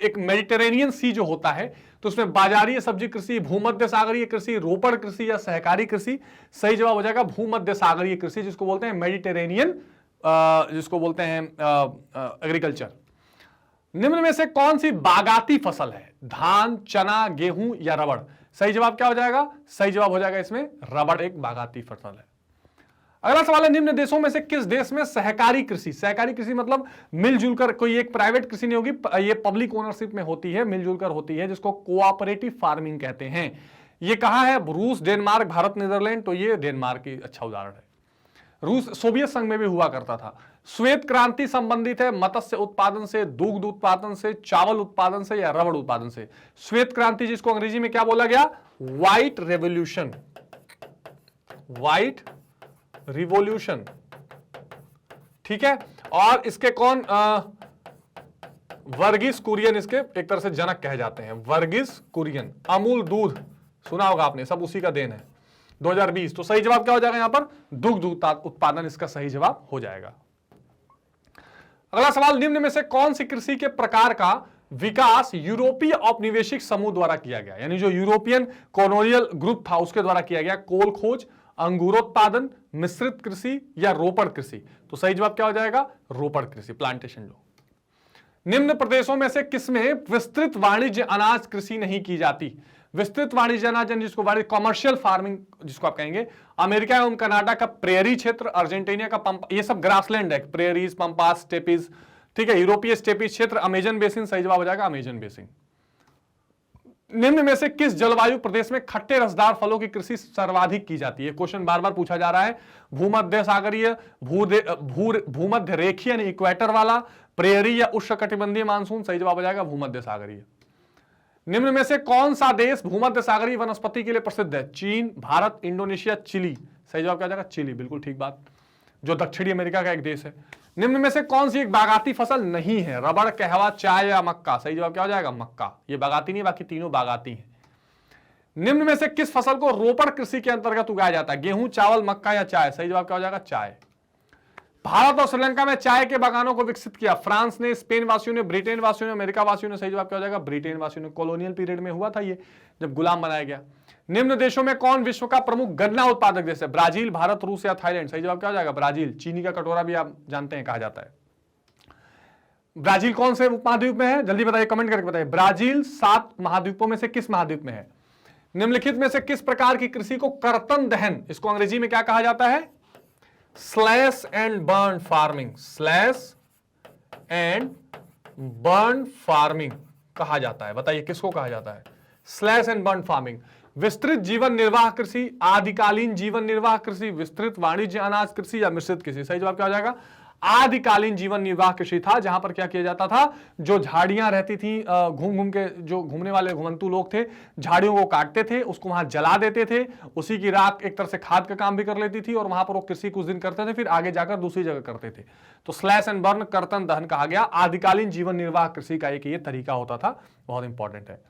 S1: एक मेडिटेरेनियन सी जो होता है, तो उसमें बाजारीय सब्जी कृषि, भूमध्य सागरीय कृषि, रोपण कृषि या सहकारी कृषि। सही जवाब हो जाएगा भूमध्य सागरीय कृषि, जिसको बोलते हैं मेडिटेरेनियन, जिसको बोलते हैं एग्रीकल्चर। निम्न में से कौन सी बागाती फसल है, धान, चना, गेहूं या रबड़। सही जवाब क्या हो जाएगा, सही जवाब हो जाएगा इसमें रबड़ एक बागाती फसल है। अगला सवाल है, निम्न देशों में से किस देश में सहकारी कृषि, सहकारी कृषि मतलब मिलजुल कर, कोई एक प्राइवेट कृषि नहीं होगी, ये पब्लिक ओनरशिप में होती है, मिलजुल कर होती है, जिसको कोऑपरेटिव फार्मिंग कहते हैं। ये कहां है, रूस, डेनमार्क, भारत, नीदरलैंड। तो ये डेनमार्क की अच्छा उदाहरण है। रूस सोवियत संघ में भी हुआ करता था। श्वेत क्रांति संबंधित है मत्स्य उत्पादन से, दुग्ध उत्पादन से, चावल उत्पादन से या रबड़ उत्पादन से। श्वेत क्रांति जिसको अंग्रेजी में क्या बोला गया, व्हाइट रेवोल्यूशन, व्हाइट रिवॉल्यूशन। ठीक है, और इसके कौन वर्गीस कुरियन इसके एक तरह से जनक कहे जाते हैं, वर्गीस कुरियन। अमूल दूध सुना होगा आपने, सब उसी का देन है, 2020। तो सही जवाब क्या हो जाएगा यहां पर, दुग्ध उत्पादन इसका सही जवाब हो जाएगा। अगला सवाल, निम्न में से कौन सी कृषि के प्रकार का विकास यूरोपीय औपनिवेशिक समूह द्वारा किया गया, यानी जो यूरोपियन कॉलोनियल ग्रुप था उसके द्वारा किया गया। कोल खोज, अंगूरोत्पादन, मिश्रित कृषि या रोपण कृषि। तो सही जवाब क्या हो जाएगा, रोपण कृषि, प्लांटेशन जो। निम्न प्रदेशों में से किसमें विस्तृत वाणिज्य अनाज कृषि नहीं की जाती। विस्तृत वाणिज्य अनाज जिसको कॉमर्शियल फार्मिंग जिसको आप कहेंगे, अमेरिका एवं कनाडा का प्रेयरी क्षेत्र, अर्जेंटीना का पंप, ये सब ग्रासलैंड है, प्रेयरीज, पंपास, स्टेपीज। ठीक है, यूरोपीय स्टेपीज क्षेत्र, अमेजन बेसिन। सही जवाब हो जाएगा अमेजन बेसिन। निम्न में से किस जलवायु प्रदेश में खट्टे रसदार फलों की कृषि सर्वाधिक की जाती है। क्वेश्चन बार बार पूछा जा रहा है। भूमध्य सागरीय, भूमध्य रेखीय यानी इक्वेटर वाला, प्रेयरी या उष्णकटिबंधीय मानसून। सही जवाब हो जाएगा भूमध्य सागरीय। निम्न में से कौन सा देश भूमध्य सागरीय वनस्पति के लिए प्रसिद्ध है। चीन, भारत, इंडोनेशिया, चिली। सही जवाब क्या हो जाएगा, चिली, बिल्कुल ठीक बात, जो दक्षिणी अमेरिका का एक देश है। निम्न में से कौन सी एक बागाती फसल नहीं है, रबड़, कहवा, चाय या मक्का। सही जवाब क्या हो जाएगा, मक्का। ये बागाती नहीं, बाकी तीनों बागाती हैं। निम्न में से किस फसल को रोपण कृषि के अंतर्गत उगाया जाता है, गेहूं, चावल, मक्का या चाय। सही जवाब क्या हो जाएगा, चाय। भारत और श्रीलंका में चाय के बागानों को विकसित किया फ्रांस ने, स्पेन वासियों ने, ब्रिटेन वासियों ने, अमेरिका वासियों ने। सही जवाब क्या हो जाएगा, ब्रिटेन वासियों ने। कॉलोनियल पीरियड में हुआ था ये, जब गुलाम बनाया गया। निम्न देशों में कौन विश्व का प्रमुख गन्ना उत्पादक देश है, ब्राजील, भारत, रूस या थाईलैंड। सही जवाब क्या हो जाएगा, ब्राजील। चीनी का कटोरा भी आप जानते हैं कहा जाता है। ब्राजील कौन से उपमहाद्वीप में है, जल्दी बताइए, कमेंट करके बताइए। ब्राजील 7 महाद्वीपों में से किस महाद्वीप में है। निम्नलिखित में से किस प्रकार की कृषि को कर्तन दहन, इसको अंग्रेजी में क्या कहा जाता है, slash and burn farming, slash and burn farming कहा जाता है। बताइए किसको कहा जाता है, स्लैश एंड बर्न फार्मिंग। विस्तृत जीवन निर्वाह कृषि, आदिकालीन जीवन निर्वाह कृषि, विस्तृत वाणिज्य अनाज कृषि या मिश्रित कृषि। सही जवाब क्या हो जाएगा, आदिकालीन जीवन निर्वाह कृषि था, जहां पर क्या किया जाता था, जो झाड़ियां रहती थी, घूम घूम के जो घूमने वाले घुमंतु लोग थे, झाड़ियों को काटते थे, उसको वहां जला देते थे, उसी की राख एक तरह से खाद का काम भी कर लेती थी, और वहां पर वो कृषि कुछ दिन करते थे, फिर आगे जाकर दूसरी जगह करते थे। तो स्लैश एंड बर्न, कर्तन दहन कहा गया। आदिकालीन जीवन निर्वाह कृषि का एक ये तरीका होता था, बहुत इंपॉर्टेंट है।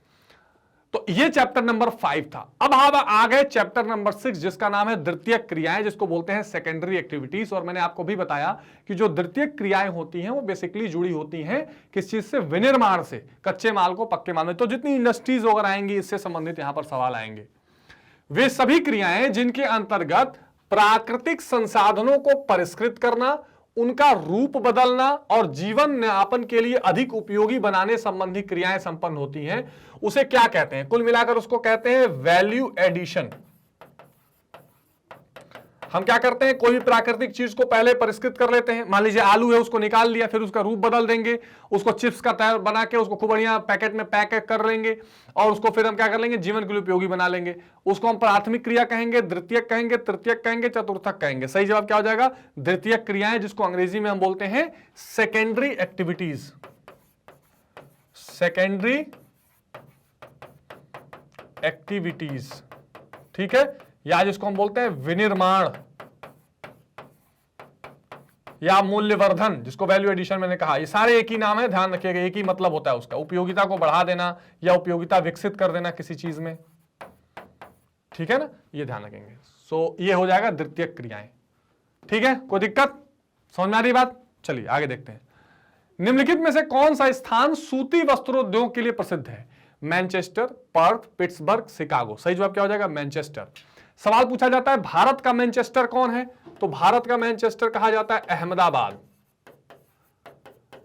S1: तो ये चैप्टर नंबर 5 था। अब हम आ गए चैप्टर नंबर 6 जिसका नाम है द्वितीयक क्रियाएं, जिसको बोलते हैं सेकेंडरी एक्टिविटीज। और मैंने आपको भी बताया कि जो द्वितीयक क्रियाएं होती हैं वो बेसिकली जुड़ी होती हैं किस चीज से, विनिर्माण से, कच्चे माल को पक्के माल में। तो जितनी इंडस्ट्रीज वगैरह आएंगी इससे संबंधित यहां पर सवाल आएंगे। वे सभी क्रियाएं जिनके अंतर्गत प्राकृतिक संसाधनों को परिष्कृत करना, उनका रूप बदलना और जीवन यापन के लिए अधिक उपयोगी बनाने संबंधी क्रियाएं संपन्न होती हैं, उसे क्या कहते हैं? कुल मिलाकर उसको कहते हैं वैल्यू एडिशन। हम क्या करते हैं, कोई भी प्राकृतिक चीज को पहले परिष्कृत कर लेते हैं। मान लीजिए आलू है, उसको निकाल लिया, फिर उसका रूप बदल देंगे, उसको चिप्स का तैयार बना के उसको खूब बढ़िया पैकेट में पैक कर लेंगे और उसको फिर हम क्या कर लेंगे, जीवन के लिए उपयोगी बना लेंगे। उसको हम प्राथमिक क्रिया कहेंगे, द्वितीयक कहेंगे, तृतीयक कहेंगे, चतुर्थक कहेंगे। सही जवाब क्या हो जाएगा? द्वितीयक क्रियाएं, जिसको अंग्रेजी में हम बोलते हैं सेकेंडरी एक्टिविटीज। सेकेंडरी एक्टिविटीज, ठीक है, या जिसको हम बोलते हैं विनिर्माण या मूल्यवर्धन, जिसको वैल्यू एडिशन मैंने कहा। ये सारे एक ही नाम है, ध्यान रखिएगा, एक ही मतलब होता है उसका, उपयोगिता को बढ़ा देना या उपयोगिता विकसित कर देना किसी चीज में, ठीक है ना, ये ध्यान रखेंगे। सो ये हो जाएगा द्वितीयक क्रियाएं। ठीक है, कोई दिक्कत, समझ में आ रही बात? चलिए आगे देखते हैं। निम्नलिखित में से कौन सा स्थान सूती वस्त्रोद्योग के लिए प्रसिद्ध है? Manchester, Perth, Pittsburgh, Chicago. सही जवाब क्या हो जाएगा? मैनचेस्टर। सवाल पूछा जाता है भारत का मैनचेस्टर कौन है? तो भारत का मैनचेस्टर कहा जाता है अहमदाबाद।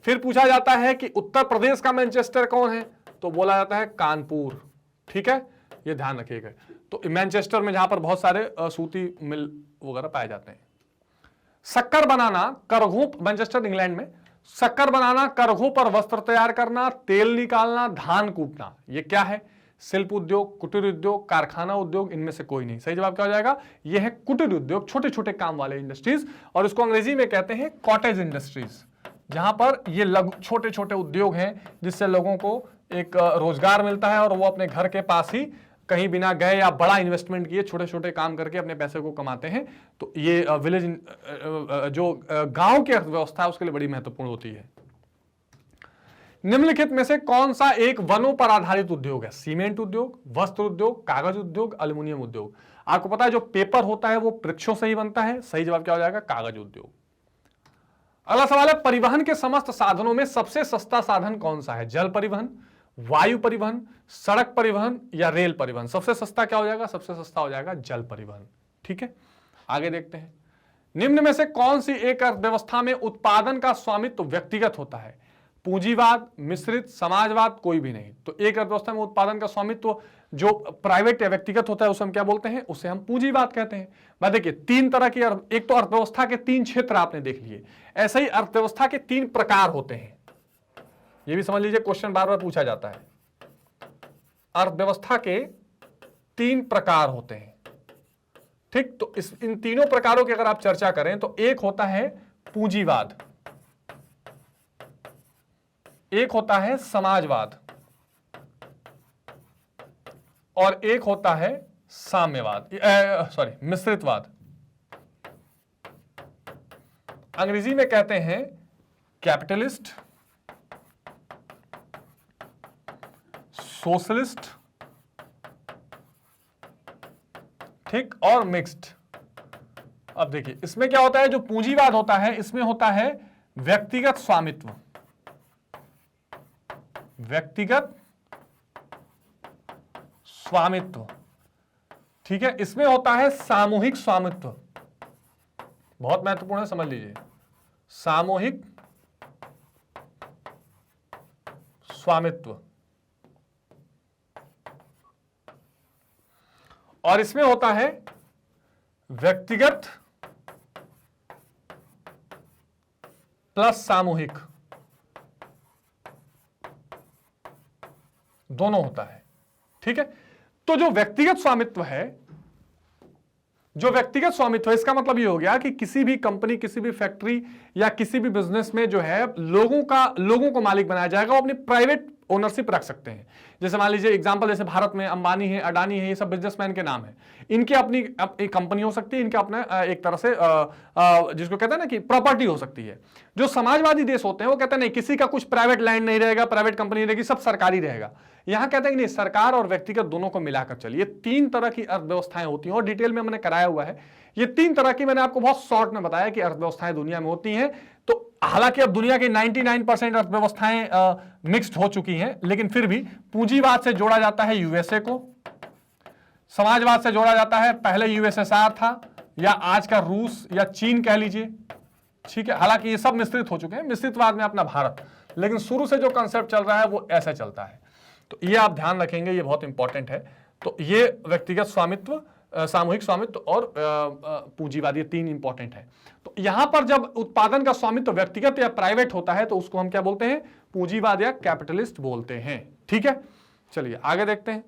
S1: फिर पूछा जाता है कि उत्तर प्रदेश का मैनचेस्टर कौन है? तो बोला जाता है कानपुर। ठीक है, ये ध्यान रखिएगा। तो मैनचेस्टर में जहां पर बहुत सारे सूती मिल वगैरह पाए जाते हैं। शक्कर बनाना, करघों, मैनचेस्टर इंग्लैंड में, शक्कर बनाना, करघों पर वस्त्र तैयार करना, तेल निकालना, धान कूटना, ये क्या है? शिल्प उद्योग, कुटीर उद्योग, कारखाना उद्योग, इनमें से कोई नहीं। सही जवाब क्या हो जाएगा? यह है कुटीर उद्योग, छोटे छोटे काम वाले इंडस्ट्रीज, और इसको अंग्रेजी में कहते हैं कॉटेज इंडस्ट्रीज, जहां पर ये छोटे छोटे उद्योग हैं जिससे लोगों को एक रोजगार मिलता है और वो अपने घर के पास ही कहीं बिना गए या बड़ा इन्वेस्टमेंट किए छोटे छोटे काम करके अपने पैसे को कमाते हैं। तो ये विलेज जो गांव की अर्थव्यवस्था है उसके लिए बड़ी महत्वपूर्ण होती है। निम्नलिखित में से कौन सा एक वनों पर आधारित उद्योग है? सीमेंट उद्योग, वस्त्र उद्योग, कागज उद्योग, एल्युमिनियम उद्योग। आपको पता है जो पेपर होता है वो वृक्षों से ही बनता है। सही जवाब क्या हो जाएगा? कागज उद्योग। अगला सवाल है, परिवहन के समस्त साधनों में सबसे सस्ता साधन कौन सा है? जल परिवहन, वायु परिवहन, सड़क परिवहन या रेल परिवहन? सबसे सस्ता क्या हो जाएगा? सबसे सस्ता हो जाएगा जल परिवहन। ठीक है, आगे देखते हैं। निम्न में से कौन सी एक अर्थव्यवस्था में उत्पादन का स्वामित्व व्यक्तिगत होता है? पूंजीवाद, मिश्रित, समाजवाद, कोई भी नहीं। तो एक अर्थव्यवस्था में उत्पादन का स्वामित्व जो प्राइवेट या व्यक्तिगत होता है उसे हम क्या बोलते हैं? उसे हम पूंजीवाद कहते हैं। भाई देखिए, तीन तरह की, एक तो अर्थव्यवस्था के तीन क्षेत्र आपने देख लिए, ऐसे ही अर्थव्यवस्था के तीन प्रकार होते हैं। ये भी समझ लीजिए, क्वेश्चन बार बार पूछा जाता है। अर्थव्यवस्था के तीन प्रकार होते हैं। ठीक, तो इन तीनों प्रकारों की अगर आप चर्चा करें तो एक होता है पूंजीवाद, एक होता है समाजवाद और एक होता है साम्यवाद, मिश्रितवाद। अंग्रेजी में कहते हैं कैपिटलिस्ट, सोशलिस्ट, ठीक, और मिक्स्ड। अब देखिए इसमें क्या होता है, जो पूंजीवाद होता है इसमें होता है व्यक्तिगत स्वामित्व, व्यक्तिगत स्वामित्व, ठीक है। इसमें होता है सामूहिक स्वामित्व, बहुत महत्वपूर्ण है, समझ लीजिए, सामूहिक स्वामित्व। और इसमें होता है व्यक्तिगत प्लस सामूहिक, दोनों होता है, ठीक है। तो जो व्यक्तिगत स्वामित्व है, जो व्यक्तिगत स्वामित्व है, इसका मतलब ये हो गया कि किसी भी कंपनी, किसी भी फैक्ट्री या किसी भी बिजनेस में जो है लोगों को मालिक बनाया जाएगा, वो अपनी प्राइवेट ओनरशिप रख सकते हैं। जैसे मान लीजिए एग्जांपल, जैसे भारत में अंबानी है, अडानी है, ये सब बिजनेसमैन के नाम है, इनकी अपनी कंपनी हो सकती है, इनका अपना एक तरह से जिसको कहते हैं ना कि प्रॉपर्टी हो सकती है। जो समाजवादी देश होते हैं वो कहते हैं नहीं, किसी का कुछ प्राइवेट लैंड नहीं रहेगा, प्राइवेट कंपनी रहेगी, सब सरकारी रहेगा। यहां कहते हैं कि नहीं, सरकार और व्यक्तिगत दोनों को मिलाकर चलिए। 3 तरह की अर्थव्यवस्थाएं होती हैं और डिटेल में मैंने कराया हुआ है। ये 3 तरह की मैंने आपको बहुत शॉर्ट में बताया कि अर्थव्यवस्थाएं दुनिया में होती हैं। तो हालांकि अब दुनिया की 99% अर्थव्यवस्थाएं मिक्स्ड हो चुकी हैं, लेकिन फिर भी पूंजीवाद से जोड़ा जाता है यूएसए को, समाजवाद से जोड़ा जाता है, पहले यूएसएसआर था या आज का रूस या चीन कह लीजिए, ठीक है। हालांकि ये सब मिश्रित हो चुके हैं, मिश्रितवाद में अपना भारत, लेकिन शुरू से जो कंसेप्ट चल रहा है वो ऐसा चलता है। तो ये आप ध्यान रखेंगे, ये बहुत इंपॉर्टेंट है। तो ये व्यक्तिगत स्वामित्व, सामूहिक स्वामित्व और पूंजीवाद, ये 3 इंपॉर्टेंट है। तो यहां पर जब उत्पादन का स्वामित्व व्यक्तिगत या प्राइवेट होता है तो उसको हम क्या बोलते हैं, पूंजीवाद या कैपिटलिस्ट बोलते हैं, ठीक है। चलिए आगे देखते हैं।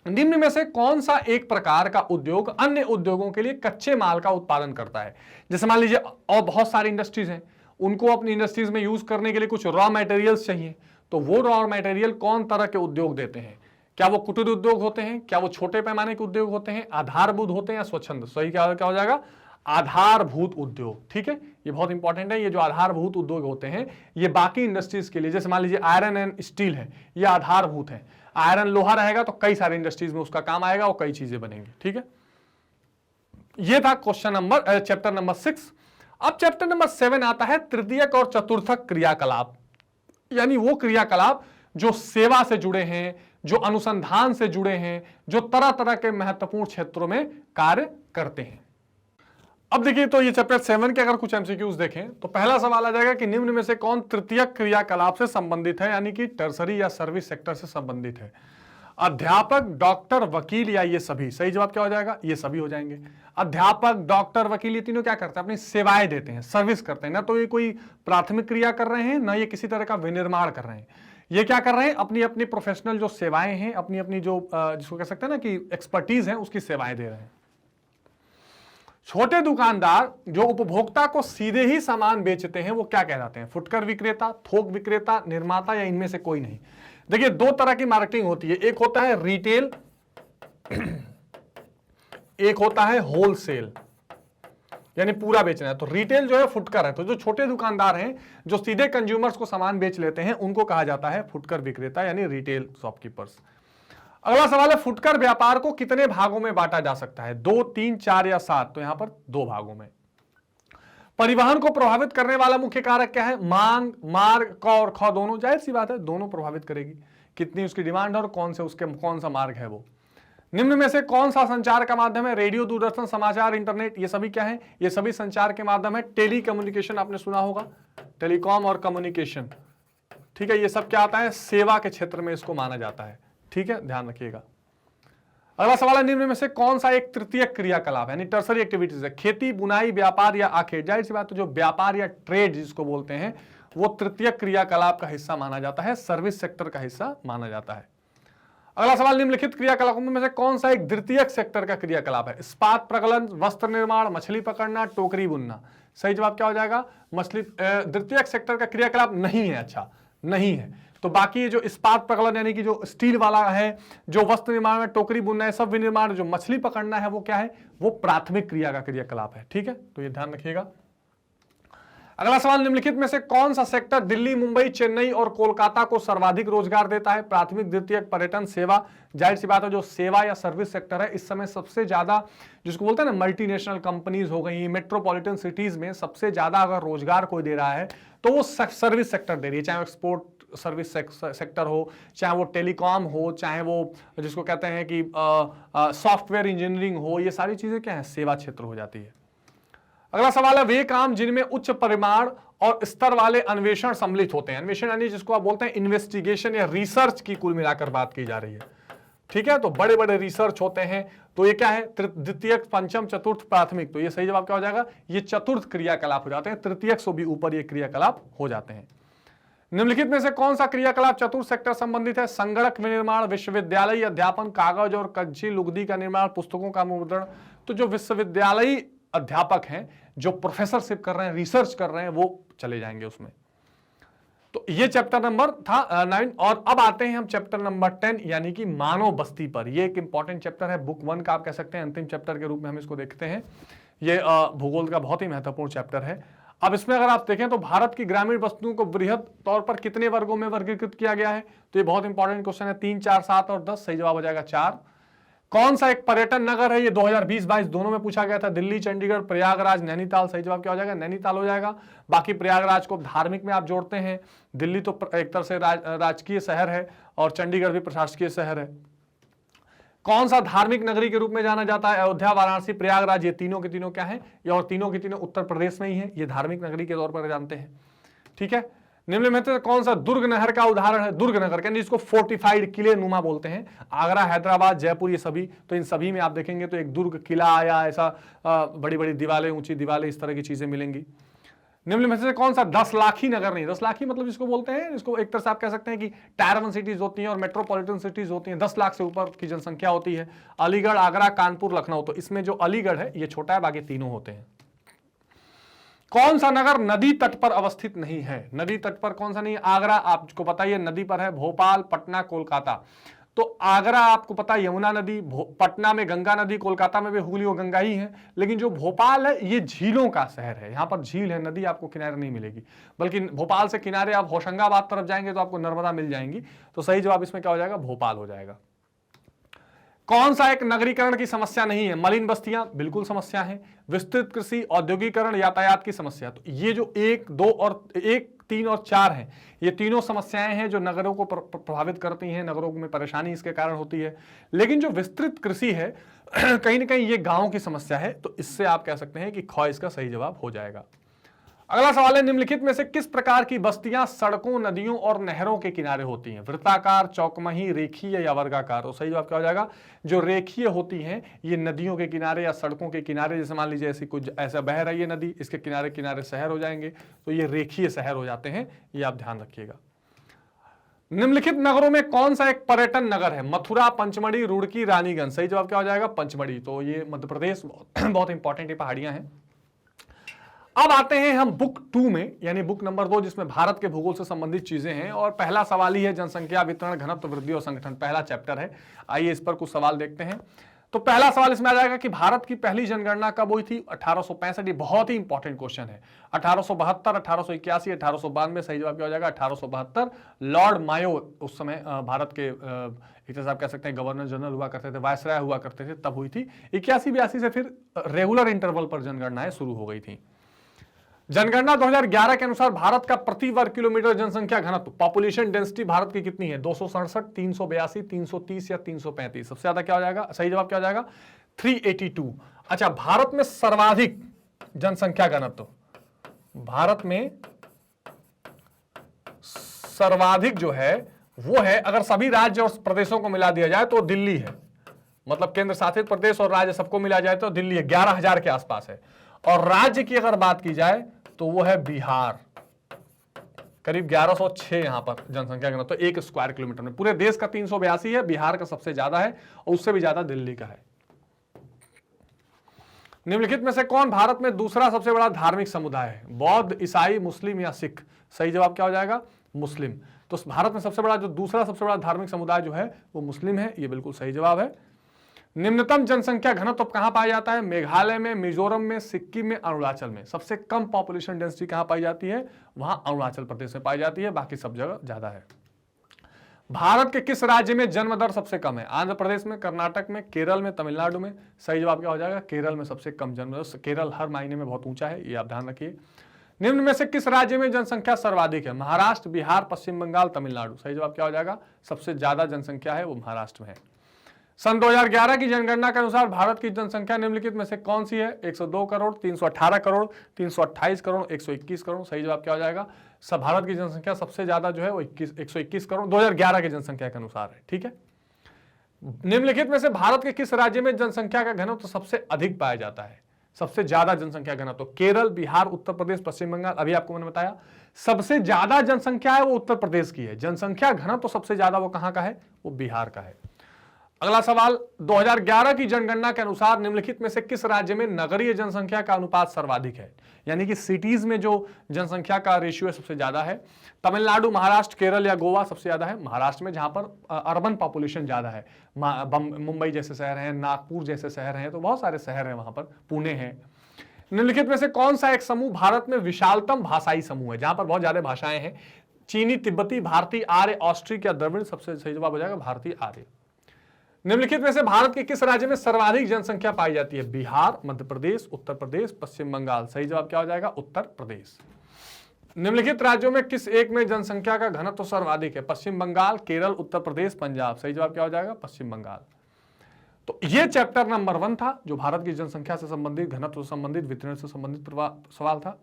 S1: निम्न में से कौन सा एक प्रकार का उद्योग अन्य उद्योगों के लिए कच्चे माल का उत्पादन करता है? जैसे मान लीजिए और बहुत सारी इंडस्ट्रीज हैं, उनको अपनी इंडस्ट्रीज में यूज करने के लिए कुछ रॉ मटेरियल्स चाहिए, तो वो रॉ मटेरियल कौन तरह के उद्योग देते हैं? क्या वो कुटीर उद्योग होते हैं, क्या वो छोटे पैमाने के उद्योग होते हैं, आधारभूत होते हैं या स्वच्छंद? सही क्या हो जाएगा, आधारभूत उद्योग, ठीक है। ये बहुत इंपॉर्टेंट है। ये जो आधारभूत उद्योग होते हैं ये बाकी इंडस्ट्रीज के लिए, जैसे मान लीजिए आयरन एंड स्टील है, ये आधारभूत है। आयरन लोहा रहेगा तो कई सारे इंडस्ट्रीज में उसका काम आएगा और कई चीजें बनेंगी, ठीक है। ये था क्वेश्चन नंबर चैप्टर नंबर 6। अब चैप्टर नंबर 7 आता है तृतीयक और चतुर्थक क्रियाकलाप, यानी वो क्रियाकलाप जो सेवा से जुड़े हैं, जो अनुसंधान से जुड़े हैं, जो तरह तरह के महत्वपूर्ण क्षेत्रों में कार्य करते हैं। अब देखिए, तो ये चैप्टर 7 के अगर कुछ एमसीक्यूज देखें तो पहला सवाल आ जाएगा कि निम्न में से कौन तृतीयक क्रियाकलाप से संबंधित है, यानी कि टर्सरी या सर्विस सेक्टर से संबंधित है? अध्यापक, डॉक्टर, वकील या ये सभी? सही जवाब क्या हो जाएगा, ये सभी हो जाएंगे। अध्यापक, डॉक्टर, वकील, ये तीनों क्या करते हैं, अपनी सेवाएं देते हैं, सर्विस करते हैं। ना तो ये कोई प्राथमिक क्रिया कर रहे हैं, ना ये किसी तरह का विनिर्माण कर रहे हैं। ये क्या कर रहे हैं, अपनी अपनी प्रोफेशनल जो सेवाएं हैं, अपनी अपनी जो जिसको कह सकते हैं ना कि एक्सपर्टीज है, उसकी सेवाएं दे रहे हैं। छोटे दुकानदार जो उपभोक्ता को सीधे ही सामान बेचते हैं वो क्या कहलाते हैं? फुटकर विक्रेता, थोक विक्रेता, निर्माता या इनमें से कोई नहीं? देखिए, 2 तरह की मार्केटिंग होती है, एक होता है रिटेल, एक होता है होलसेल, यानी पूरा बेचना है। तो रिटेल जो है फुटकर है, तो जो छोटे दुकानदार हैं जो सीधे कंज्यूमर्स को सामान बेच लेते हैं उनको कहा जाता है फुटकर विक्रेता, यानी रिटेल शॉपकीपर्स। अगला सवाल है, फुटकर व्यापार को कितने भागों में बांटा जा सकता है? 2, 3, 4 या 7? तो यहां पर 2 भागों में। परिवहन को प्रभावित करने वाला मुख्य कारक क्या है? मांग, मार्ग, क और ख दोनों। जाहिर सी बात है, दोनों प्रभावित करेगी, कितनी उसकी डिमांड है और कौन सा मार्ग है वो। निम्न में से कौन सा संचार का माध्यम है? रेडियो, दूरदर्शन, समाचार, इंटरनेट, ये सभी क्या है? ये सभी संचार के माध्यम है। टेली कम्युनिकेशन आपने सुना होगा, टेलीकॉम और कम्युनिकेशन, ठीक है। ये सब क्या आता है, सेवा के क्षेत्र में इसको माना जाता है, ठीक है, ध्यान रखिएगा। अगला सवाल है, निम्न में से कौन सा एक तृतीयक क्रियाकलाप यानी टर्सरी एक्टिविटीज है? खेती, बुनाई, व्यापार या आखेट? जाहिर सी बात है, जो व्यापार या ट्रेड जिसको बोलते हैं वो तृतीयक क्रियाकलाप का हिस्सा माना जाता है, सर्विस सेक्टर का हिस्सा माना जाता है। अगला सवाल, निम्नलिखित क्रियाकलापों में से कौन सा एक द्वितीयक सेक्टर का क्रियाकलाप है? इस्पात प्रगलन, वस्त्र निर्माण, मछली पकड़ना, टोकरी बुनना? सही जवाब क्या हो जाएगा, मछली। द्वितीयक सेक्टर का क्रियाकलाप नहीं है, अच्छा नहीं है। तो बाकी जो इस्पात प्रगलन यानी कि जो स्टील वाला है, जो वस्त्र निर्माण में टोकरी बुनना है, सब विनिर्माण, जो मछली पकड़ना है वो क्या है, वो प्राथमिक क्रिया का क्रियाकलाप है, ठीक है। तो ये ध्यान रखिएगा। अगला सवाल, निम्नलिखित में से कौन सा सेक्टर दिल्ली, मुंबई, चेन्नई और कोलकाता को सर्वाधिक रोजगार देता है? प्राथमिक, द्वितीयक, पर्यटन, सेवा? जाहिर सी बात है, जो सेवा या सर्विस सेक्टर है इस समय सबसे ज्यादा, जिसको बोलते हैं ना मल्टीनेशनल कंपनीज हो गई, मेट्रोपॉलिटन सिटीज में सबसे ज्यादा अगर रोजगार कोई दे रहा है तो वो सर्विस सेक्टर दे रही है, चाहे एक्सपोर्ट सर्विस सेक्टर हो, चाहे वो टेलीकॉम हो, चाहे वो जिसको कहते हैं कि सॉफ्टवेयर इंजीनियरिंग हो, ये सारी चीजें क्या है, सेवा क्षेत्र हो जाती है। अगला सवाल है, वे काम जिनमें उच्च परिमाण और स्तर वाले अन्वेषण सम्मिलित होते हैं? अन्वेषण यानी जिसको आप बोलते हैं इन्वेस्टिगेशन या रिसर्च की कुल मिलाकर बात की जा रही है, ठीक है। तो बड़े बड़े रिसर्च होते हैं, तो ये क्या है, द्वितीयक, पंचम, चतुर्थ, प्राथमिक। तो ये सही जवाब क्या हो जाएगा, ये चतुर्थ क्रियाकलाप हो जाते हैं, तृतीयक से भी ऊपर ये क्रियाकलाप हो जाते हैं। निम्नलिखित में से कौन सा क्रियाकलाप चतुर्थ सेक्टर संबंधित है? संगणक विनिर्माण, विश्वविद्यालय अध्यापन, कागज और कच्ची लुगदी का निर्माण, पुस्तकों का मुद्रण। तो जो विश्वविद्यालय अध्यापक हैं, जो प्रोफेसरशिप कर रहे हैं, रिसर्च कर रहे हैं, वो चले जाएंगे उसमें। तो ये चैप्टर नंबर था 9। और अब आते हैं हम चैप्टर नंबर 10 यानी कि मानव बस्ती पर। ये एक इंपॉर्टेंट चैप्टर है, बुक 1 का आप कह सकते हैं, अंतिम चैप्टर के रूप में हम इसको देखते हैं। ये भूगोल का बहुत ही महत्वपूर्ण चैप्टर है। अब इसमें अगर आप देखें तो भारत की ग्रामीण वस्तुओं को बृहद तौर पर कितने वर्गों में वर्गीकृत किया गया है, तो ये बहुत इंपॉर्टेंट क्वेश्चन है। 3, 4, 7 और 10, सही जवाब हो जाएगा 4। कौन सा एक पर्यटन नगर है, ये 2020-22 दोनों में पूछा गया था, दिल्ली, चंडीगढ़, प्रयागराज, नैनीताल, सही जवाब क्या हो जाएगा, नैनीताल हो जाएगा। बाकी प्रयागराज को धार्मिक में आप जोड़ते हैं, दिल्ली तो एक तरह से राजकीय शहर है और चंडीगढ़ भी प्रशासकीय शहर है। कौन सा धार्मिक नगरी के रूप में जाना जाता है, अयोध्या, वाराणसी, प्रयागराज, ये तीनों के तीनों क्या है, ये और तीनों के तीनों उत्तर प्रदेश में ही है, ये धार्मिक नगरी के तौर पर जानते हैं। ठीक है, निम्न में से कौन सा दुर्ग नहर का उदाहरण है, दुर्ग नगर यानी जिसको फोर्टिफाइड किले नुमा बोलते हैं, आगरा, हैदराबाद, जयपुर, ये सभी, तो इन सभी में आप देखेंगे तो एक दुर्ग किला आया, ऐसा बड़ी बड़ी दीवारें, ऊंची दीवारें, इस तरह की चीजें मिलेंगी। निम्न में से कौन सा 10 लाखी नगर नहीं, 10 लाखी मतलब जिसको बोलते हैं, इसको एक तरह से आप कह सकते हैं कि टायर 1 सिटीज होती हैं और मेट्रोपॉलिटन सिटीज होती हैं, 10 लाख से ऊपर की जनसंख्या होती है। अलीगढ़, आगरा, कानपुर, लखनऊ, तो इसमें जो अलीगढ़ है ये छोटा है, बाकी तीनों होते हैं। कौन सा नगर नदी तट पर अवस्थित नहीं है, नदी तट पर कौन सा नहीं है, आगरा आपको पता ही है नदी पर है, भोपाल, पटना, कोलकाता। तो आगरा आपको पता है यमुना नदी, पटना में गंगा नदी, कोलकाता में भी हुगली और गंगा ही है, लेकिन जो भोपाल है ये झीलों का शहर है, यहां पर झील है, नदी आपको किनारे नहीं मिलेगी, बल्कि भोपाल से किनारे आप होशंगाबाद तरफ जाएंगे तो आपको नर्मदा मिल जाएंगी। तो सही जवाब इसमें क्या हो जाएगा, भोपाल हो जाएगा। कौन सा एक नगरीकरण की समस्या नहीं है, मलिन बस्तियां बिल्कुल समस्या है, विस्तृत कृषि, औद्योगिकरण, यातायात की समस्या। तो ये जो 1, 2 और 1, 3 और 4 हैं, ये तीनों समस्याएं हैं जो नगरों को प्रभावित करती हैं, नगरों में परेशानी इसके कारण होती है। लेकिन जो विस्तृत कृषि है कहीं ना कहीं ये गांव की समस्या है, तो इससे आप कह सकते हैं कि ख इसका सही जवाब हो जाएगा। अगला सवाल है, निम्नलिखित में से किस प्रकार की बस्तियां सड़कों, नदियों और नहरों के किनारे होती हैं, वृत्ताकार, चौकमही, रेखीय या वर्गाकार। तो सही जवाब क्या हो जाएगा, जो रेखीय होती हैं ये नदियों के किनारे या सड़कों के किनारे, जैसे मान लीजिए ऐसी कुछ ऐसा बह रही है नदी, इसके किनारे किनारे शहर हो जाएंगे, तो ये रेखीय शहर हो जाते हैं, ये आप ध्यान रखिएगा। निम्नलिखित नगरों में कौन सा एक पर्यटन नगर है, मथुरा, पंचमढ़ी, रुड़की, रानीगंज। सही जवाब क्या हो जाएगा, पंचमढ़ी। तो ये मध्य प्रदेश, बहुत इंपॉर्टेंट ये पहाड़ियां हैं। अब आते हैं हम बुक 2 में, यानी बुक नंबर 2, जिसमें भारत के भूगोल से संबंधित चीजें हैं, और पहला सवाल ही है जनसंख्या, वितरण, घनत्व, वृद्धि और संगठन, पहला चैप्टर है। आइए इस पर कुछ सवाल देखते हैं। तो पहला सवाल इसमें आ जाएगा कि भारत की पहली जनगणना कब हुई थी, 1865। ये बहुत ही इंपॉर्टेंट क्वेश्चन है। 1872, 1881, 1892, सही जवाब क्या हो जाएगा, 1872। लॉर्ड मायो उस समय भारत के एक तरह से आप कह सकते हैं गवर्नर जनरल हुआ करते थे, वायसराय हुआ करते थे, तब हुई थी। 81-82 से फिर रेगुलर इंटरवल पर जनगणनाएं शुरू हो गई थी। जनगणना 2011 के अनुसार भारत का प्रति वर्ग किलोमीटर जनसंख्या घनत्व, पॉपुलेशन डेंसिटी भारत की कितनी है, 267, 382, 330 या 335। सबसे ज्यादा क्या हो जाएगा, सही जवाब क्या हो जाएगा, 382। अच्छा, भारत में सर्वाधिक जनसंख्या घनत्व, भारत में सर्वाधिक जो है वो है, अगर सभी राज्य और प्रदेशों को मिला दिया जाए तो दिल्ली है, मतलब केंद्र शासित प्रदेश और राज्य सबको मिला जाए तो दिल्ली है, 11,000 के आसपास है। और राज्य की अगर बात की जाए तो वो है बिहार, करीब 1106 यहां पर जनसंख्या घनत्व तो 1 स्क्वायर किलोमीटर में। पूरे देश का 382 है, बिहार का सबसे ज्यादा है और उससे भी ज्यादा दिल्ली का है। निम्नलिखित में से कौन भारत में दूसरा सबसे बड़ा धार्मिक समुदाय है, बौद्ध, ईसाई, मुस्लिम या सिख। सही जवाब क्या हो जाएगा, मुस्लिम। तो भारत में सबसे बड़ा जो दूसरा सबसे बड़ा धार्मिक समुदाय जो है वो मुस्लिम है, ये बिल्कुल सही जवाब है। निम्नतम जनसंख्या घनत्व कहां पाया जाता है, मेघालय में, मिजोरम में, सिक्किम में, अरुणाचल में। सबसे कम पॉपुलेशन डेंसिटी कहां पाई जाती है, वहां अरुणाचल प्रदेश में पाई जाती है, बाकी सब जगह ज्यादा है। भारत के किस राज्य में जन्म दर सबसे कम है, आंध्र प्रदेश में, कर्नाटक में, केरल में, तमिलनाडु में। सही जवाब क्या हो जाएगा, केरल में सबसे कम जन्म दर। केरल हर मायने में बहुत ऊंचा है, ये आप ध्यान रखिए। निम्न में से किस राज्य में जनसंख्या सर्वाधिक है, महाराष्ट्र, बिहार, पश्चिम बंगाल, तमिलनाडु। सही जवाब क्या हो जाएगा, सबसे ज्यादा जनसंख्या है वो महाराष्ट्र में है। सन 2011 की जनगणना के अनुसार भारत की जनसंख्या निम्नलिखित में से कौन सी है, 102 करोड़, 318 करोड़, 328 करोड़, 121 करोड़। सही जवाब क्या हो जाएगा, सब भारत की जनसंख्या सबसे ज्यादा जो है वो 121 करोड़ 2011 की जनसंख्या के अनुसार है। ठीक है, निम्नलिखित में से भारत के किस राज्य में जनसंख्या का घनत्व तो सबसे अधिक पाया जाता है, सबसे ज्यादा जनसंख्या घनत्व, तो केरल, बिहार, उत्तर प्रदेश, पश्चिम बंगाल। अभी आपको मैंने बताया सबसे ज्यादा जनसंख्या है वो उत्तर प्रदेश की है, जनसंख्या घनत्व तो सबसे ज्यादा वो कहां का है, वो बिहार का है। अगला सवाल, 2011 की जनगणना के अनुसार निम्नलिखित में से किस राज्य में नगरीय जनसंख्या का अनुपात सर्वाधिक है? यानी कि सिटीज में जो जनसंख्या का रेशियो सबसे ज्यादा है। तमिलनाडु, महाराष्ट्र, केरल या गोवा सबसे ज्यादा है। महाराष्ट्र में, जहां पर अर्बन पॉपुलेशन ज्यादा है, मुंबई जैसे शहर हैं, नागपुर जैसे शहर हैं, तो बहुत सारे शहर हैं वहां पर, पुणे है। निम्नलिखित में से कौन सा एक समूह भारत में विशालतम भाषाई समूह है, जहां पर बहुत ज्यादा भाषाएं हैं? चीनी, तिब्बती, भारतीय, आर्य, ऑस्ट्रिक या द्रविड़? सबसे सही जवाब हो जाएगा भारतीय आर्य। निम्नलिखित में से भारत के किस राज्य में सर्वाधिक जनसंख्या पाई जाती है? बिहार, मध्य प्रदेश, उत्तर प्रदेश, पश्चिम बंगाल? सही जवाब क्या हो जाएगा? उत्तर प्रदेश। निम्नलिखित राज्यों में किस एक में जनसंख्या का घनत्व सर्वाधिक है? पश्चिम बंगाल, केरल, उत्तर प्रदेश, पंजाब? सही जवाब क्या हो जाएगा? पश्चिम बंगाल। तो ये चैप्टर नंबर 1 था, जो भारत की जनसंख्या से संबंधित, घनत्व से संबंधित, वितरण से संबंधित सवाल था।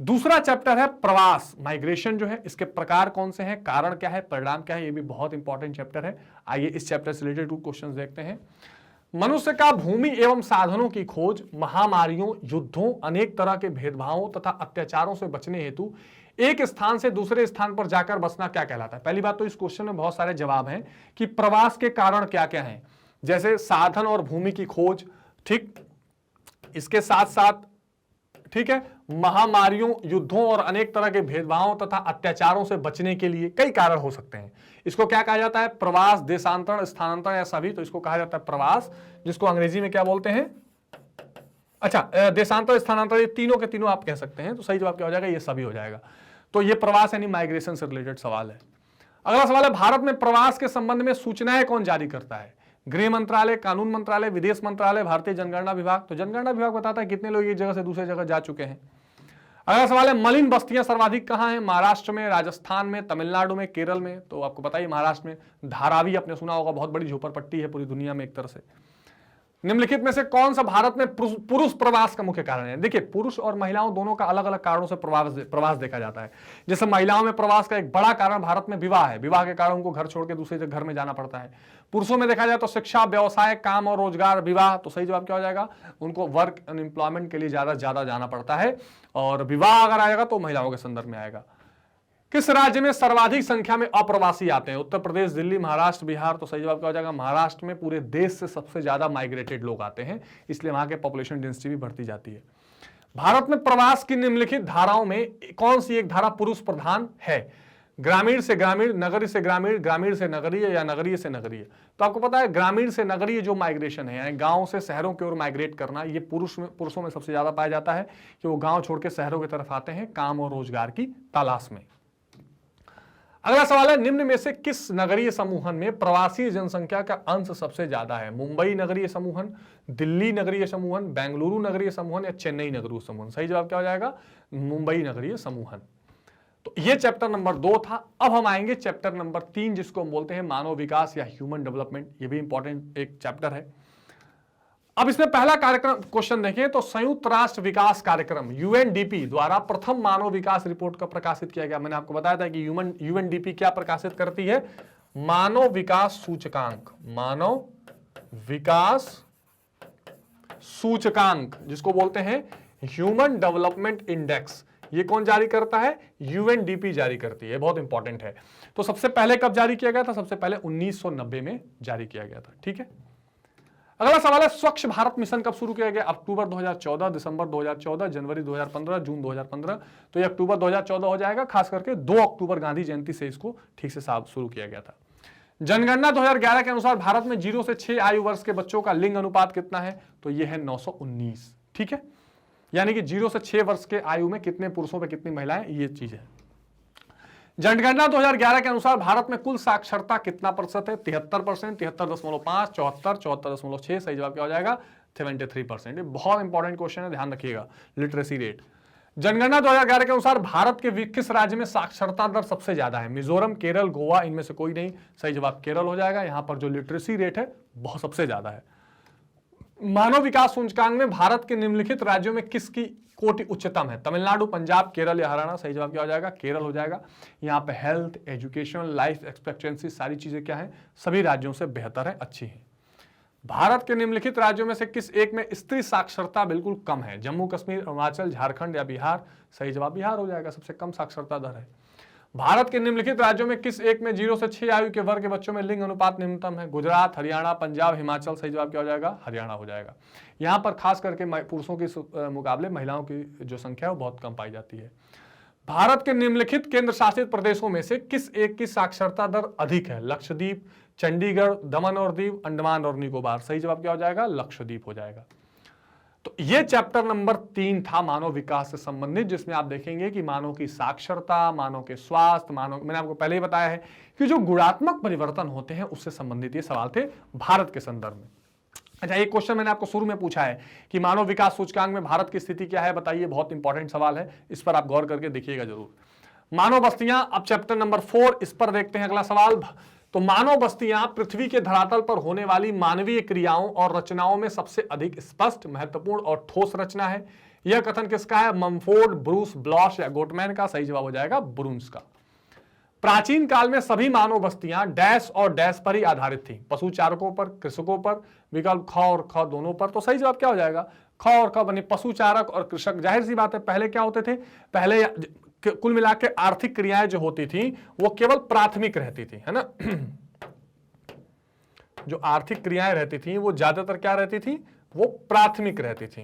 S1: दूसरा चैप्टर है प्रवास, माइग्रेशन जो है, इसके प्रकार कौन से हैं, कारण क्या है, परिणाम क्या है, ये भी बहुत इंपॉर्टेंट चैप्टर है। आइए इस चैप्टर से रिलेटेड क्वेश्चंस देखते हैं। मनुष्य का भूमि एवं साधनों की खोज, महामारियों, युद्धों, अनेक तरह के भेदभावों तथा अत्याचारों से बचने हेतु एक स्थान से दूसरे स्थान पर जाकर बसना क्या कहलाता है? पहली बात तो इस क्वेश्चन में बहुत सारे जवाब हैं कि प्रवास के कारण क्या क्या हैं, जैसे साधन और भूमि की खोज, ठीक, इसके साथ साथ, ठीक है, महामारियों, युद्धों और अनेक तरह के भेदभावों तथा अत्याचारों से बचने के लिए कई कारण हो सकते हैं। इसको क्या कहा जाता है? प्रवास, देशांतरण, स्थानांतरण या सभी, तो इसको कहा जाता है प्रवास, जिसको अंग्रेजी में क्या बोलते हैं? अच्छा, देशांतर, स्थानांतरण, ये तीनों के तीनों आप कह सकते हैं। तो सही जवाब क्या हो जाएगा? ये सभी हो जाएगा। तो ये प्रवास यानी माइग्रेशन से रिलेटेड सवाल है। अगला सवाल है, भारत में प्रवास के संबंध में सूचनाएं कौन जारी करता है? गृह मंत्रालय, कानून मंत्रालय, विदेश मंत्रालय, भारतीय जनगणना विभाग? तो जनगणना विभाग बताता है कितने लोग एक जगह से दूसरे जगह जा चुके हैं। अगला सवाल है, मलिन बस्तियां सर्वाधिक कहां हैं? महाराष्ट्र में, राजस्थान में, तमिलनाडु में, केरल में? तो आपको बताइए महाराष्ट्र में धारावी आपने सुना होगा, बहुत बड़ी झोपड़पट्टी है पूरी दुनिया में एक तरह से। निम्नलिखित में से कौन सा भारत में पुरुष प्रवास का मुख्य कारण है? देखिए, पुरुष और महिलाओं दोनों का अलग अलग कारणों से प्रवास देखा जाता है। जैसे महिलाओं में प्रवास का एक बड़ा कारण भारत में विवाह है, विवाह के कारण उनको घर छोड़ के दूसरे घर में जाना पड़ता है। पुरुषों में देखा जाए तो शिक्षा, व्यवसाय, काम और रोजगार, विवाह? तो सही जवाब क्या हो जाएगा? उनको वर्क एंड एम्प्लॉयमेंट के लिए ज्यादा जाना पड़ता है, और विवाह अगर आएगा तो महिलाओं के संदर्भ में आएगा। किस राज्य में सर्वाधिक संख्या में अप्रवासी आते हैं? उत्तर प्रदेश, दिल्ली, महाराष्ट्र, बिहार? तो सही जवाब क्या हो जाएगा? महाराष्ट्र में पूरे देश से सबसे ज्यादा माइग्रेटेड लोग आते हैं, इसलिए वहां के पॉपुलेशन डेंसिटी भी बढ़ती जाती है। भारत में प्रवास की निम्नलिखित धाराओं में कौन सी एक धारा पुरुष प्रधान है? ग्रामीण से ग्रामीण, नगरीय से ग्रामीण, ग्रामीण से नगरीय या नगरीय से नगरीय? तो आपको पता है ग्रामीण से नगरीय जो माइग्रेशन है, यानी गांव से शहरों की ओर माइग्रेट करना, ये पुरुषों में सबसे ज्यादा पाया जाता है कि वो गांव छोड़ के शहरों की तरफ आते हैं काम और रोजगार की तलाश में। अगला सवाल है, निम्न में से किस नगरीय समूहन में प्रवासी जनसंख्या का अंश सबसे ज्यादा है? मुंबई नगरीय समूहन, दिल्ली नगरीय समूहन, बेंगलुरु नगरीय समूहन या चेन्नई नगरीय समूहन? सही जवाब क्या हो जाएगा? मुंबई नगरीय समूहन। तो ये चैप्टर नंबर 2 था। अब हम आएंगे चैप्टर नंबर 3, जिसको हम बोलते हैं मानव विकास या ह्यूमन डेवलपमेंट। ये भी इंपॉर्टेंट एक चैप्टर है। अब इसमें पहला कार्यक्रम क्वेश्चन देखें तो संयुक्त राष्ट्र विकास कार्यक्रम यूएनडीपी द्वारा प्रथम मानव विकास रिपोर्ट का प्रकाशित किया गया। मैंने आपको बताया था कि यूएनडीपी क्या प्रकाशित करती है? मानव विकास सूचकांक, मानव विकास सूचकांक, जिसको बोलते हैं ह्यूमन डेवलपमेंट इंडेक्स। ये कौन जारी करता है? यूएनडीपी जारी करती है, बहुत इंपॉर्टेंट है। तो सबसे पहले कब जारी किया गया था? सबसे पहले 1990 में जारी किया गया था। ठीक है, अगला सवाल है, स्वच्छ भारत मिशन कब शुरू किया गया? अक्टूबर 2014, दिसंबर 2014, जनवरी 2015, जून 2015? तो ये अक्टूबर 2014 हो जाएगा, खास करके 2 अक्टूबर गांधी जयंती से इसको ठीक से शुरू किया गया था। जनगणना 2011 के अनुसार भारत में 0 से 6 आयु वर्ष के बच्चों का लिंग अनुपात कितना है? तो ये है 919। ठीक है, यानी कि 0 से 6 वर्ष के आयु में कितने पुरुषों पे कितनी महिलाएं, ये चीज है। जनगणना 2011 के अनुसार भारत में कुल साक्षरता कितना प्रतिशत है? 73%, 73.5, 74, 74.6? सही जवाब क्या हो जाएगा? 73%। ये बहुत इंपॉर्टेंट क्वेश्चन है, ध्यान रखिएगा। लिटरेसी रेट, जनगणना 2011 के अनुसार भारत के किस राज्य में साक्षरता दर सबसे ज्यादा है? मिजोरम, केरल, गोवा? इनमें से कोई नहीं। सही जवाब केरल हो जाएगा। यहां पर जो लिटरेसी रेट है बहुत सबसे ज्यादा है। मानव विकास सूचकांक में भारत के निम्नलिखित राज्यों में किसकी कोटि उच्चतम है? तमिलनाडु, पंजाब, केरल या हरियाणा? सही जवाब क्या हो जाएगा? केरल हो जाएगा। यहाँ पे हेल्थ, एजुकेशन, लाइफ एक्सपेक्टेंसी, सारी चीजें क्या है? सभी राज्यों से बेहतर है, अच्छी है। भारत के निम्नलिखित राज्यों में से किस एक में स्त्री साक्षरता बिल्कुल कम है? जम्मू कश्मीर, अरुणाचल, झारखंड या बिहार? सही जवाब बिहार हो जाएगा, सबसे कम साक्षरता दर है। भारत के निम्नलिखित राज्यों में किस एक में 0 से 6 आयु के वर्ग के बच्चों में लिंग अनुपात न्यूनतम है? गुजरात, हरियाणा, पंजाब, हिमाचल। सही जवाब क्या हो जाएगा? हरियाणा हो जाएगा। यहां पर खास करके पुरुषों के मुकाबले महिलाओं की जो संख्या है वो बहुत कम पाई जाती है। भारत के निम्नलिखित केंद्र शासित प्रदेशों में से किस एक की साक्षरता दर अधिक है? लक्षद्वीप, चंडीगढ़, दमन और दीव, अंडमान और निकोबार। सही जवाब क्या हो जाएगा? लक्षद्वीप हो जाएगा। तो ये चैप्टर नंबर 3 था मानव विकास से संबंधित, जिसमें आप देखेंगे कि मानव की साक्षरता, मानव के स्वास्थ्य, मैंने आपको पहले ही बताया है कि जो गुणात्मक परिवर्तन होते हैं उससे संबंधित ये सवाल थे भारत के संदर्भ में। अच्छा, एक क्वेश्चन मैंने आपको शुरू में पूछा है कि मानव विकास सूचकांक में भारत की स्थिति क्या है, बताइए। बहुत इंपॉर्टेंट सवाल है, इस पर आप गौर करके देखिएगा जरूर। मानव बस्तियां, अब चैप्टर नंबर 4, इस पर देखते हैं अगला सवाल। तो मानव बस्तियां पृथ्वी के धरातल पर होने वाली मानवीय क्रियाओं और रचनाओं में सबसे अधिक स्पष्ट, महत्वपूर्ण और ठोस रचना है। यह कथन किसका है? मम्फोर्ड, ब्रूस, ब्लॉश या गोटमैन का। सही जवाब हो जाएगा ब्रून्स का। प्राचीन काल में सभी मानव बस्तियां डैश और डैश पर ही आधारित थी, पशु चारकों पर, कृषकों पर, विकल्प ख और ख दोनों पर। तो सही जवाब क्या हो जाएगा? ख और ख बने पशु चारक और कृषक। जाहिर सी बात है, पहले क्या होते थे? पहले कुल मिला के आर्थिक क्रियाएं जो होती थी वो केवल प्राथमिक रहती थी, है ना। जो आर्थिक क्रियाएं रहती थी वो ज्यादातर क्या रहती थी? वो प्राथमिक रहती थी,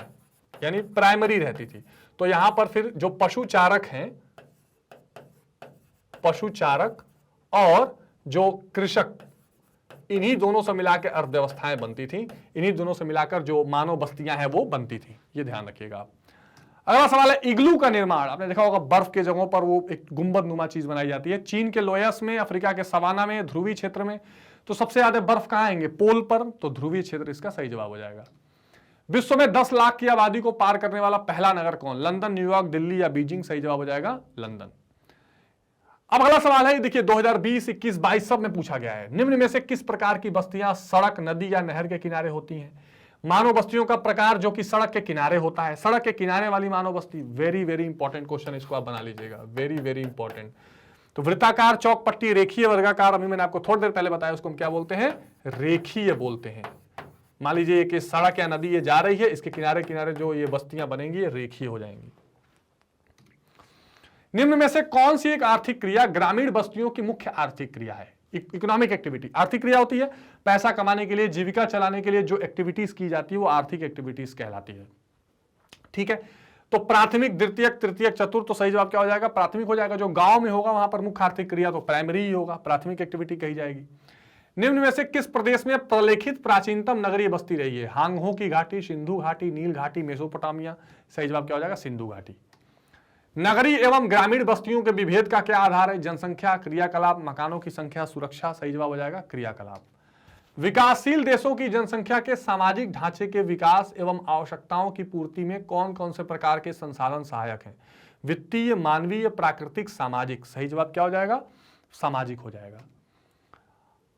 S1: यानी प्राइमरी रहती थी। तो यहां पर फिर जो पशु चारक हैं, पशु चारक और जो कृषक, इन्हीं दोनों से मिलाकर अर्थव्यवस्थाएं बनती थी, इन्हीं दोनों से मिलाकर जो मानव बस्तियां हैं वो बनती थी। ये ध्यान रखिएगा आप। अगला सवाल है इग्लू का निर्माण। आपने देखा होगा बर्फ के जगहों पर वो एक गुंबद नुमा चीज बनाई जाती है। चीन के लोयस में, अफ्रीका के सवाना में, ध्रुवीय क्षेत्र में। तो सबसे ज्यादा बर्फ कहां आएंगे? पोल पर। तो ध्रुवीय क्षेत्र इसका सही जवाब हो जाएगा। विश्व में 10 लाख की आबादी को पार करने वाला पहला नगर कौन? लंदन, न्यूयॉर्क, दिल्ली या बीजिंग। सही जवाब हो जाएगा लंदन। अब अगला सवाल है, देखिए 2020, 21, 22 सब में पूछा गया है। निम्न में से किस प्रकार की बस्तियां सड़क, नदी या नहर के किनारे होती हैं? मानव बस्तियों का प्रकार जो कि सड़क के किनारे होता है। सड़क के किनारे वाली मानव बस्ती, वेरी वेरी इंपॉर्टेंट क्वेश्चन, इसको आप बना लीजिएगा, वेरी वेरी इंपॉर्टेंट। तो वृत्ताकार, चौक पट्टी, रेखीय, वर्गाकार, अभी मैंने आपको थोड़ी देर पहले बताया, उसको हम क्या बोलते हैं? रेखीय बोलते हैं। मान लीजिए कि सड़क या नदी ये जा रही है, इसके किनारे किनारे जो ये बस्तियां बनेंगी ये रेखीय हो जाएंगी। निम्न में से कौन सी एक आर्थिक क्रिया ग्रामीण बस्तियों की मुख्य आर्थिक क्रिया है? Economic activity. आर्थिक क्रिया होती है पैसा कमाने के लिए, जीविका चलाने के लिए जो एक्टिविटीज की जाती है वो आर्थिक एक्टिविटीज कहलाती है। ठीक है, तो प्राथमिक, द्वितीयक, तृतीयक, चतुर्थ। तो सही जवाब क्या हो जाएगा? प्राथमिक हो जाएगा। जो गांव में होगा वहां पर मुख्य आर्थिक क्रिया तो प्राइमरी ही होगा, प्राथमिक एक्टिविटी कही जाएगी। निम्न में से किस प्रदेश में प्रलेखित प्राचीनतम नगरीय बस्ती रही है? हांगहो की घाटी, सिंधु घाटी, नील घाटी, मेसोपोटामिया। सही जवाब क्या हो जाएगा? सिंधु घाटी। नगरीय एवं ग्रामीण बस्तियों के विभेद का क्या आधार है? जनसंख्या, क्रियाकलाप, मकानों की संख्या, सुरक्षा। सही जवाब हो जाएगा क्रियाकलाप। विकासशील देशों की जनसंख्या के सामाजिक ढांचे के विकास एवं आवश्यकताओं की पूर्ति में कौन कौन से प्रकार के संसाधन सहायक हैं? वित्तीय, मानवीय, प्राकृतिक, सामाजिक। सही जवाब क्या हो जाएगा? सामाजिक हो जाएगा।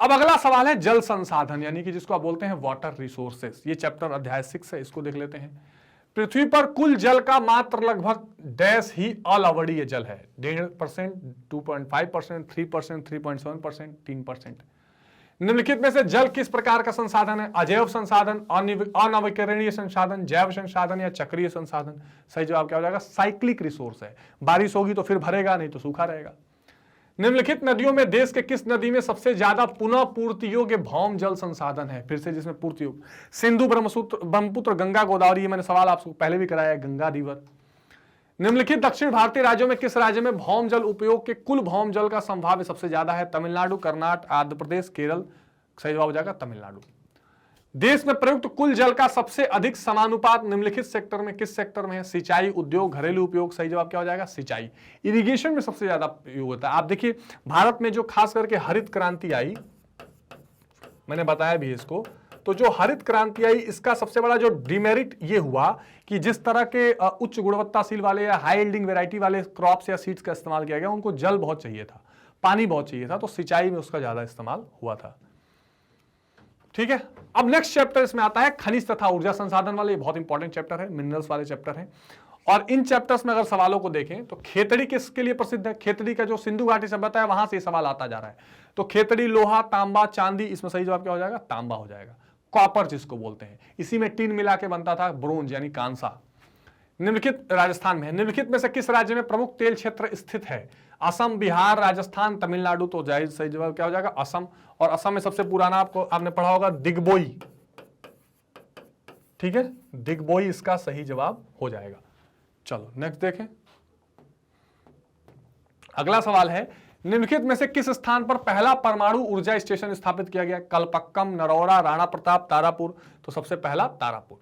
S1: अब अगला सवाल है जल संसाधन, यानी कि जिसको आप बोलते हैं वाटर रिसोर्सेस। ये चैप्टर अध्याय 6 है, इसको देख लेते हैं। पृथ्वी पर कुल जल का मात्र लगभग डैश ही अलवणीय जल है। 1.5%, 2.5%, 3%, 3.7%, 3%। निम्नलिखित में से जल किस प्रकार का संसाधन है? अजैव संसाधन, अनवीकरणीय संसाधन, जैव संसाधन या चक्रीय संसाधन। सही जवाब क्या हो जाएगा? साइक्लिक रिसोर्स है। बारिश होगी तो फिर भरेगा, नहीं तो सूखा रहेगा। निम्नलिखित नदियों में देश के किस नदी में सबसे ज्यादा पुनः पूर्ति योग्य भौम जल संसाधन है? फिर से जिसमें पूर्ति योग्य, सिंधु, ब्रह्मपुत्र, गंगा, गोदावरी। मैंने सवाल आपको पहले भी कराया है, गंगा रिवर। निम्नलिखित दक्षिण भारतीय राज्यों में किस राज्य में भौम जल उपयोग के कुल भौम जल का संभाव्य सबसे ज्यादा है? तमिलनाडु, कर्नाटक, आंध्र प्रदेश, केरल। सही जवाब हो जाएगा तमिलनाडु। देश में प्रयुक्त कुल जल का सबसे अधिक समानुपात निम्नलिखित सेक्टर में किस सेक्टर में है? सिंचाई, उद्योग, घरेलू उपयोग। सही जवाब क्या हो जाएगा? सिंचाई। इरिगेशन में सबसे ज्यादा उपयोग होता है। आप देखिए भारत में जो खास करके हरित क्रांति आई, मैंने बताया भी इसको, तो जो हरित क्रांति आई इसका सबसे बड़ा जो डिमेरिट ये हुआ कि जिस तरह के उच्च गुणवत्ताशील वाले या हाई यील्डिंग वैरायटी वाले क्रॉप्स या सीड्स का इस्तेमाल किया गया, उनको जल बहुत चाहिए था, पानी बहुत चाहिए था, तो सिंचाई में उसका ज्यादा इस्तेमाल हुआ था। ठीक है, अब नेक्स्ट चैप्टर इसमें आता है खनिज तथा ऊर्जा संसाधन वाले। बहुत इंपॉर्टेंट चैप्टर है, मिनरल्स वाले चैप्टर है। और इन चैप्टर्स में अगर सवालों को देखें तो खेतड़ी किसके लिए प्रसिद्ध है? खेतड़ी का जो सिंधु घाटी सभ्यता है वहां से सवाल आता जा रहा है। तो खेतड़ी लोहा, तांबा, चांदी, इसमें सही जवाब क्या हो जाएगा? तांबा हो जाएगा। कॉपर जिसको बोलते हैं, इसी में टीन मिला के बनता था ब्रोंज यानी कांसा। निम्नलिखित राजस्थान में है, निम्नलिखित में से किस राज्य में प्रमुख तेल क्षेत्र स्थित है? असम, बिहार, राजस्थान, तमिलनाडु। तो जाहिर सही जवाब क्या हो जाएगा? असम। और असम में सबसे पुराना आपने पढ़ा होगा दिग्बोई, ठीक है, दिग्बोई इसका सही जवाब हो जाएगा। चलो नेक्स्ट देखें। अगला सवाल है, निम्नलिखित में से किस स्थान पर पहला परमाणु ऊर्जा स्टेशन स्थापित किया गया? कलपक्कम, नरौरा, राणा प्रताप, तारापुर। तो सबसे पहला तारापुर।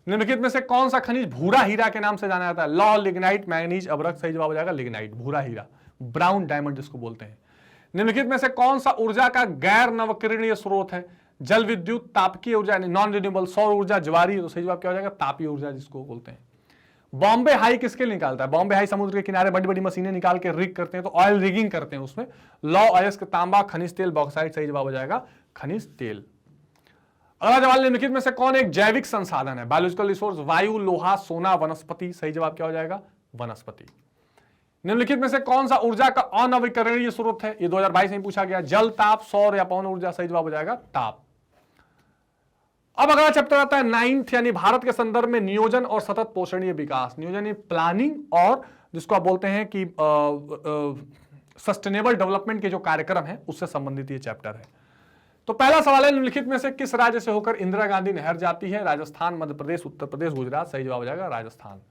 S1: निम्नलिखित में से कौन सा खनिज भूरा हीरा के नाम से जाना जाता है? लौह, लिग्नाइट, मैंगनीज, अभ्रक। सही जवाब हो जाएगा लिग्नाइट, भूरा हीरा, ब्राउन डायमंड जिसको बोलते हैं। निम्नलिखित में से कौन सा ऊर्जा का गैर नवकरणीय स्रोत है? जल विद्युत, तापकीय ऊर्जा यानी नॉन रिन्यूएबल, सौर ऊर्जा, ज्वारी। तो सही जवाब क्या हो जाएगा? तापीय ऊर्जा जिसको बोलते हैं। बॉम्बे हाई किसके लिए निकालता है? बॉम्बे हाई समुद्र के किनारे बड़ी बड़ी मशीनें निकाल के रिग करते हैं, तो ऑयल रिगिंग करते हैं उसमें। लौ, अयस्क, तांबा, खनिज तेल, बॉक्साइट। सही जवाब हो जाएगा खनिज तेल। अगला सवाल, निम्नलिखित में से कौन एक जैविक संसाधन है? बायोलॉजिकल रिसोर्स, वायु, लोहा, सोना, वनस्पति। सही जवाब क्या हो जाएगा? वनस्पति। निम्नलिखित में से कौन सा ऊर्जा का अनवीकरणीय स्रोत है? ये 2022 में पूछा गया। जल, ताप, सौर या पवन ऊर्जा। सही जवाब हो जाएगा ताप। अब अगला चैप्टर आता है 9th, यानी भारत के संदर्भ में नियोजन और सतत पोषणीय विकास। नियोजन प्लानिंग, और जिसको आप बोलते हैं कि सस्टेनेबल डेवलपमेंट के जो कार्यक्रम है उससे संबंधित ये चैप्टर है। तो पहला सवाल है, निम्नलिखित में से किस राज्य से होकर इंदिरा गांधी नहर जाती है? राजस्थान, मध्य प्रदेश, उत्तर प्रदेश, गुजरात। सही जवाब हो जाएगा राजस्थान।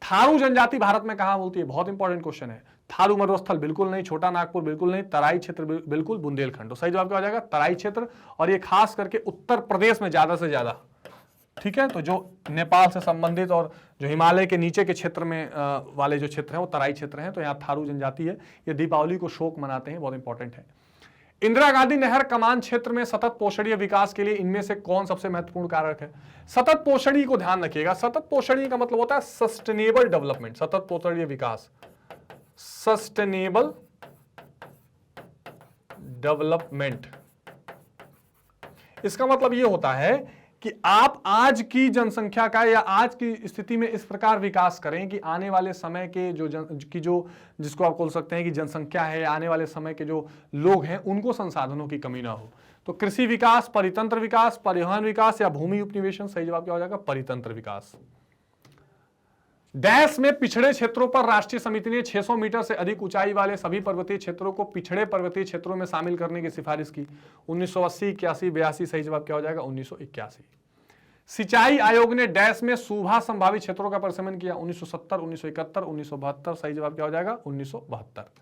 S1: थारू जनजाति भारत में कहां बोलती है? बहुत इंपॉर्टेंट क्वेश्चन है। थारू मरुस्थल बिल्कुल नहीं, छोटा नागपुर बिल्कुल नहीं, तराई क्षेत्र बिल्कुल, बुंदेलखंड। तो सही जवाब क्या हो जाएगा? तराई क्षेत्र। और ये खास करके उत्तर प्रदेश में ज्यादा से ज्यादा, ठीक है। तो जो नेपाल से संबंधित और जो हिमालय के नीचे के क्षेत्र में वाले जो क्षेत्र है वो तराई क्षेत्र है। तो यहाँ थारू जनजाति है। ये दीपावली को शोक मनाते हैं, बहुत इंपॉर्टेंट है। इंदिरा गांधी नहर कमान क्षेत्र में सतत पोषणीय विकास के लिए इनमें से कौन सबसे महत्वपूर्ण कारक है? सतत पोषणीय को ध्यान रखिएगा। सतत पोषणीय का मतलब होता है सस्टेनेबल डेवलपमेंट, सतत पोषणीय विकास, सस्टेनेबल डेवलपमेंट। इसका मतलब यह होता है कि आप आज की जनसंख्या का या आज की स्थिति में इस प्रकार विकास करें कि आने वाले समय के जिसको आप बोल सकते हैं कि जनसंख्या है, आने वाले समय के जो लोग हैं उनको संसाधनों की कमी ना हो। तो कृषि विकास, परितंत्र विकास, परिवहन विकास या भूमि उपनिवेशन। सही जवाब क्या हो जाएगा? परितंत्र विकास। डैश में पिछड़े क्षेत्रों पर राष्ट्रीय समिति ने 600 मीटर से अधिक ऊंचाई वाले सभी पर्वतीय क्षेत्रों को पिछड़े पर्वतीय क्षेत्रों में शामिल करने की सिफारिश की। 1980, 81, 82। सही जवाब क्या हो जाएगा? 1981। सिंचाई आयोग ने डैश में सूभा संभावित क्षेत्रों का परिसीमन किया। 1970, 1971, 1972। सही जवाब क्या हो जाएगा? 1972।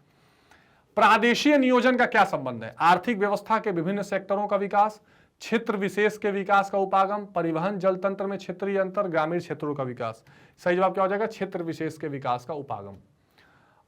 S1: प्रादेशीय नियोजन का क्या संबंध है? आर्थिक व्यवस्था के विभिन्न सेक्टरों का विकास, क्षेत्र विशेष के विकास का उपागम, परिवहन, जल तंत्र में क्षेत्रीय अंतर, ग्रामीण क्षेत्रों का विकास। सही जवाब क्या हो जाएगा? क्षेत्र विशेष के विकास का उपागम।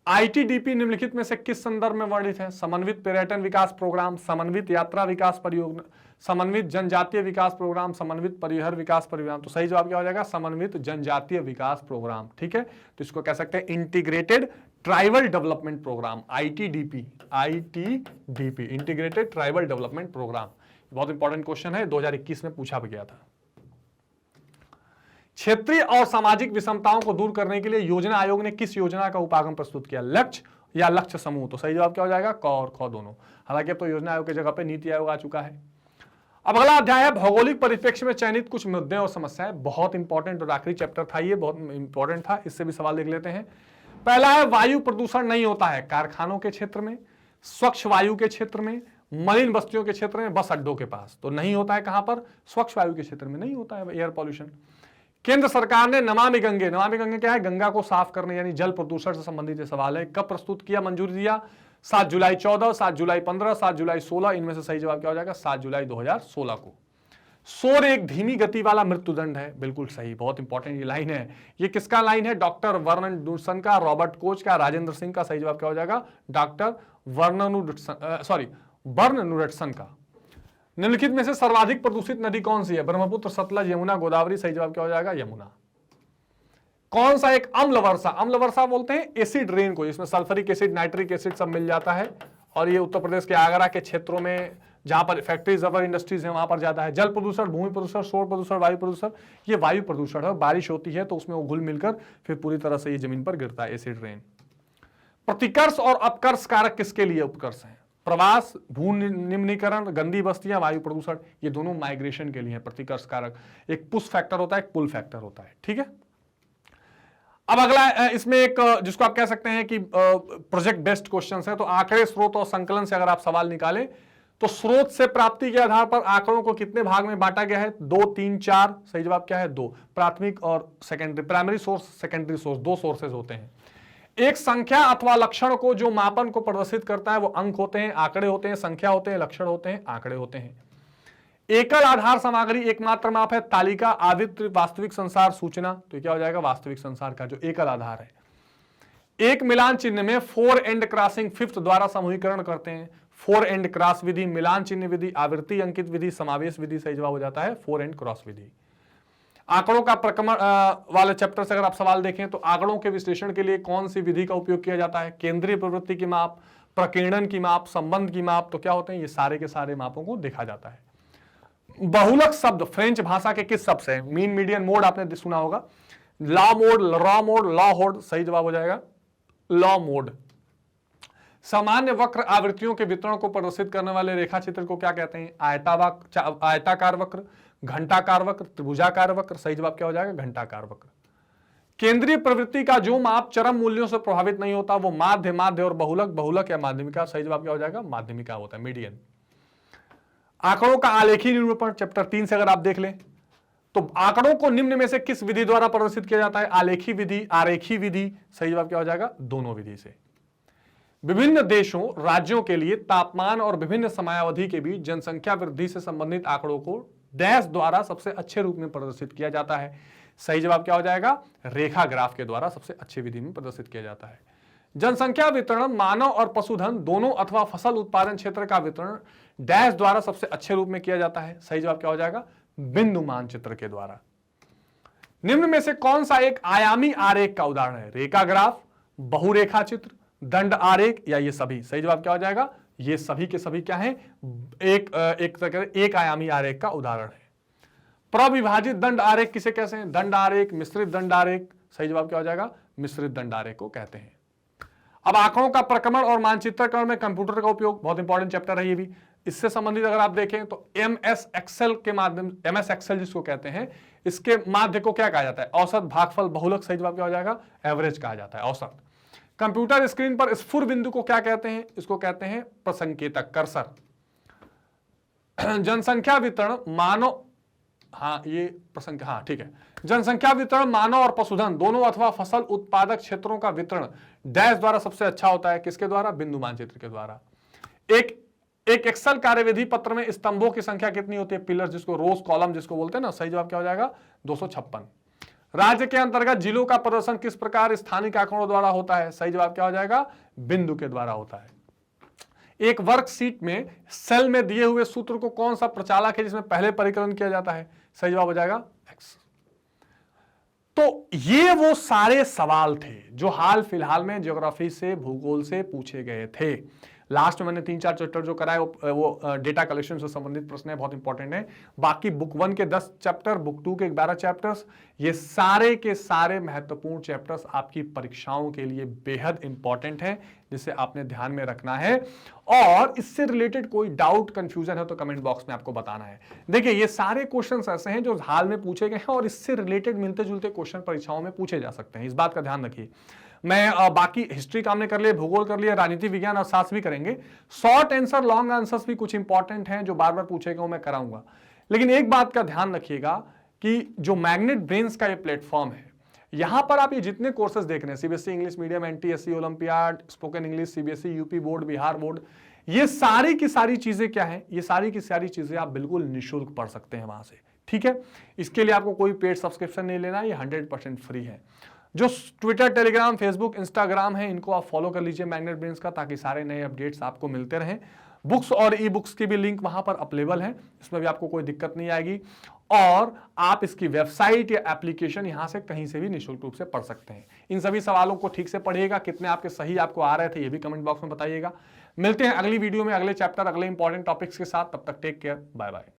S1: आईटीडीपी निम्नलिखित में से किस संदर्भ में वर्णित है? समन्वित पर्यटन विकास प्रोग्राम, समन्वित यात्रा विकास परियोजना, समन्वित जनजातीय विकास प्रोग्राम, समन्वित परिवहन विकास प्रोग्राम। तो सही जवाब क्या हो जाएगा? समन्वित जनजातीय विकास प्रोग्राम। ठीक है, तो इसको कह सकते हैं integrated tribal development programme, ITDP. ITDP, integrated tribal development programme. बहुत इंपॉर्टेंट क्वेश्चन है, 2021 में पूछा भी गया था। क्षेत्रीय और सामाजिक विषमताओं को दूर करने के लिए योजना आयोग ने किस योजना का उपागम प्रस्तुत किया? लक्ष्य या लक्ष्य समूह। तो सही जवाब क्या हो जाएगा? क और ख दोनों। हालांकि अब तो योजना आयोग की जगह पे नीति आयोग आ चुका है। अब अगला अध्याय है भौगोलिक परिप्रेक्ष्य में चयनित कुछ मुद्दे और समस्याएं। बहुत इंपॉर्टेंट और आखिरी चैप्टर था ये, बहुत इंपॉर्टेंट था। इससे भी सवाल देख लेते हैं। पहला है, वायु प्रदूषण नहीं होता है कारखानों के क्षेत्र में, स्वच्छ वायु के क्षेत्र में, मलिन बस्तियों के क्षेत्र में, बस अड्डों के पास। तो नहीं होता है कहां पर? स्वच्छ वायु के क्षेत्र में नहीं होता है एयर पॉल्यूशन। केंद्र सरकार ने नमामि गंगे, नमामि गंगे क्या है? गंगा को साफ करने यानी जल प्रदूषण से संबंधित सवाल है। कब प्रस्तुत किया, मंजूरी दिया? 7 जुलाई 14, 7 जुलाई 15, 7 जुलाई 16। इनमें से सही जवाब क्या हो जाएगा? 7 जुलाई 2016 को। सौर एक धीमी गति वाला मृत्युदंड है। बिल्कुल सही, बहुत इंपॉर्टेंट ये लाइन है। ये किसका लाइन है? डॉक्टर वर्नन डुडसन का, रॉबर्ट कोच का, राजेंद्र सिंह का। सही जवाब क्या हो जाएगा? डॉक्टर बर्न नुडसन का। निम्नलिखित में से सर्वाधिक प्रदूषित नदी कौन सी है? ब्रह्मपुत्र, सतलज, यमुना, गोदावरी। सही जवाब क्या हो जाएगा? यमुना। कौन सा एक अम्ल वर्षा, अम्ल वर्षा बोलते हैं एसिड रेन को, इसमें सल्फ्यूरिक एसिड, नाइट्रिक एसिड सब मिल जाता है। और ये उत्तर प्रदेश के आगरा के क्षेत्रों में जहां पर फैक्ट्रीज और इंडस्ट्रीज है वहां पर ज्यादा है। जल प्रदूषण, भूमि प्रदूषण, शोर प्रदूषण, वायु प्रदूषण। ये वायु प्रदूषण है। बारिश होती है तो उसमें वो घुल मिलकर फिर पूरी तरह से ये जमीन पर गिरता है, एसिड रेन। प्रतिकर्ष और अपकर्ष कारक किसके लिए उपकर्ष हैं? प्रवास, भू निम्नीकरण, गंदी बस्तियां, वायु प्रदूषण। ये दोनों माइग्रेशन के लिए है प्रतिकर्ष कारक। एक पुश फैक्टर होता है, एक पुल फैक्टर होता है। ठीक है, अब अगला इसमें एक जिसको आप कह सकते हैं कि प्रोजेक्ट बेस्ड क्वेश्चंस है, तो आंकड़े, स्रोत और संकलन से अगर आप सवाल निकालें तो स्रोत से प्राप्ति के आधार पर आंकड़ों को कितने भाग में बांटा गया है? 2, 3, 4। सही जवाब क्या है? 2। प्राथमिक और secondary, primary source, secondary source, 2 sources होते हैं। एक संख्या अथवा लक्षण को जो मापन को प्रदर्शित करता है वो अंक होते हैं, आंकड़े होते हैं, संख्या होते हैं, लक्षण होते हैं, आंकड़े होते हैं। एकल आधार सामग्री एकमात्र माप है, तालिका, आदित्य, वास्तविक संसार, सूचना। तो क्या हो जाएगा? वास्तविक संसार का जो एकल आधार है। एक मिलान चिन्ह में 4 एंड क्रॉसिंग 5th द्वारा समूहीकरण करते हैं। 4 एंड क्रॉस विधि, मिलान चिन्ह विधि, आवृत्ति अंकित विधि, समावेश विधि। सही जवाब हो जाता है 4 एंड क्रॉस विधि। आंकड़ों का प्रक्रमण वाले चैप्टर से अगर आप सवाल देखें तो आंकड़ों के विश्लेषण के लिए कौन सी विधि का उपयोग किया जाता है? केंद्रीय प्रवृत्ति की माप, प्रकीर्णन की माप, संबंध की माप। तो क्या होते हैं? ये सारे के सारे मापों को देखा जाता है। बहुलक शब्द फ्रेंच भाषा के किस शब्द से? मीन, मीडियन, मोड आपने सुना होगा। Law mode, raw mode, law होड। सही जवाब हो जाएगा लॉ मोड। सामान्य वक्र आवृत्तियों के वितरण को प्रदर्शित करने वाले रेखा चित्र को क्या कहते हैं? आयताकार वक्र, घंटाकार वक्र, त्रिभुजाकार वक्र। सही जवाब क्या हो जाएगा? घंटाकार वक्र। केंद्रीय प्रवृत्ति का जो माप चरम मूल्यों से प्रभावित नहीं होता वो माध्य, माध्य और बहुलक, बहुलक या माध्यमिका। सही जवाब क्या हो जाएगा? माध्यमिका होता है, मीडियन। आंकड़ों का आलेखी निरूपण चैप्टर 3 से अगर आप देख लें तो आंकड़ों को निम्न में से किस विधि द्वारा प्रदर्शित किया जाता है? आलेखी विधि, आरेखी विधि। सही जवाब क्या हो जाएगा? दोनों विधि से। विभिन्न देशों, राज्यों के लिए तापमान और विभिन्न समयावधि के बीच जनसंख्या वृद्धि से संबंधित आंकड़ों को डैश द्वारा सबसे अच्छे रूप में प्रदर्शित किया जाता है। सही जवाब क्या हो जाएगा? रेखा ग्राफ के द्वारा सबसे अच्छी विधि में प्रदर्शित किया जाता है। जनसंख्या वितरण मानव और पशुधन दोनों अथवा फसल उत्पादन क्षेत्र का वितरण डैश द्वारा सबसे अच्छे रूप में किया जाता है। सही जवाब क्या हो जाएगा? बिंदु मानचित्र के द्वारा। निम्न में से कौन सा एक आयामी आरेख का उदाहरण है? रेखा ग्राफ, बहुरेखा चित्र, दंड आरेख या ये सभी? सही जवाब क्या हो जाएगा? ये सभी के सभी क्या हैं? एक आयामी आरेख का उदाहरण है। प्रविभाजित दंड आरेख किसे कहते हैं? दंड आरेख, मिश्रित दंड आरेख। सही जवाब क्या हो जाएगा? मिश्रित दंड आरेख को कहते हैं। अब आंकड़ों का प्रक्रमण और मानचित्रण में कंप्यूटर का उपयोग, बहुत इंपॉर्टेंट चैप्टर है ये भी। इससे संबंधित अगर आप देखें तो MS एक्सेल के माध्यम, MS एक्सेल जिसको कहते हैं, इसके माध्य को क्या कहा जाता है? औसत, भागफल, बहुलक। सही जवाब क्या हो जाएगा? एवरेज कहा जाता है, औसत। कंप्यूटर स्क्रीन पर स्फुर बिंदु को क्या कहते हैं? इसको कहते हैं प्रसंकेतक, कर्सर। जनसंख्या वितरण मानव, ठीक है। जनसंख्या वितरण मानव और पशुधन दोनों अथवा फसल उत्पादक क्षेत्रों का वितरण डैश द्वारा सबसे अच्छा होता है। किसके द्वारा? बिंदु मानचित्र के द्वारा। एक एक्सेल कार्यविधि पत्र में स्तंभों की संख्या कितनी होती है? पिलर, जिसको रोज कॉलम जिसको बोलते हैं ना। सही जवाब क्या हो जाएगा? 256। राज्य के अंतर्गत जिलों का प्रदर्शन किस प्रकार स्थानिक आंकड़ों द्वारा होता है? सही जवाब क्या हो जाएगा? बिंदु के द्वारा होता है। एक वर्कशीट में सेल में दिए हुए सूत्र को कौन सा प्रचालक है जिसमें पहले परिकलन किया जाता है? सही जवाब हो जाएगा एक्स। तो ये वो सारे सवाल थे जो हाल फिलहाल में ज्योग्राफी से, भूगोल से पूछे गए थे। लास्ट में मैंने 3-4 चैप्टर जो कराए वो डेटा कलेक्शन से संबंधित प्रश्न है, बहुत इंपॉर्टेंट है। बाकी बुक 1 के 10 चैप्टर, बुक 2 के 12 चैप्टर्स, ये सारे के सारे महत्वपूर्ण चैप्टर्स आपकी परीक्षाओं के लिए बेहद इंपॉर्टेंट है, जिसे आपने ध्यान में रखना है। और इससे रिलेटेड कोई डाउट, कंफ्यूजन है तो कमेंट बॉक्स में आपको बताना है। देखिए, ये सारे क्वेश्चंस ऐसे हैं जो हाल में पूछे गए हैं और इससे रिलेटेड मिलते जुलते क्वेश्चन परीक्षाओं में पूछे जा सकते हैं, इस बात का ध्यान रखिए। मैं बाकी हिस्ट्री का हमने कर लिया, भूगोल कर लिया, राजनीति विज्ञान और शास्त्र भी करेंगे। शॉर्ट आंसर, लॉन्ग आंसर्स भी कुछ इंपॉर्टेंट हैं जो बार बार पूछे गए, मैं कराऊंगा। लेकिन एक बात का ध्यान रखिएगा कि जो मैग्नेट ब्रेन्स का ये प्लेटफॉर्म है, यहां पर आप ये जितने कोर्सेज देख रहे हैं, CBSE English medium, NTSC olympiad, spoken English, CBSE, UP board, Bihar board, ये सारी की सारी चीजें क्या है? ये सारी की सारी चीजें आप बिल्कुल निःशुल्क पढ़ सकते हैं वहां से, ठीक है। इसके लिए आपको कोई पेड सब्सक्रिप्शन नहीं लेना, ये 100% फ्री है। जो ट्विटर, टेलीग्राम, फेसबुक, इंस्टाग्राम है, इनको आप फॉलो कर लीजिए मैग्नेट ब्रेन्स का, ताकि सारे नए अपडेट्स आपको मिलते रहें। बुक्स और ई बुक्स की भी लिंक वहां पर अवेलेबल है, इसमें भी आपको कोई दिक्कत नहीं आएगी। और आप इसकी वेबसाइट या एप्लीकेशन यहां से कहीं से भी निःशुल्क रूप से पढ़ सकते हैं। इन सभी सवालों को ठीक से पढ़िएगा, कितने आपके सही आपको आ रहे थे ये भी कमेंट बॉक्स में बताइएगा। मिलते हैं अगली वीडियो में, अगले चैप्टर, अगले इंपॉर्टेंट टॉपिक्स के साथ। तब तक टेक केयर, बाय बाय।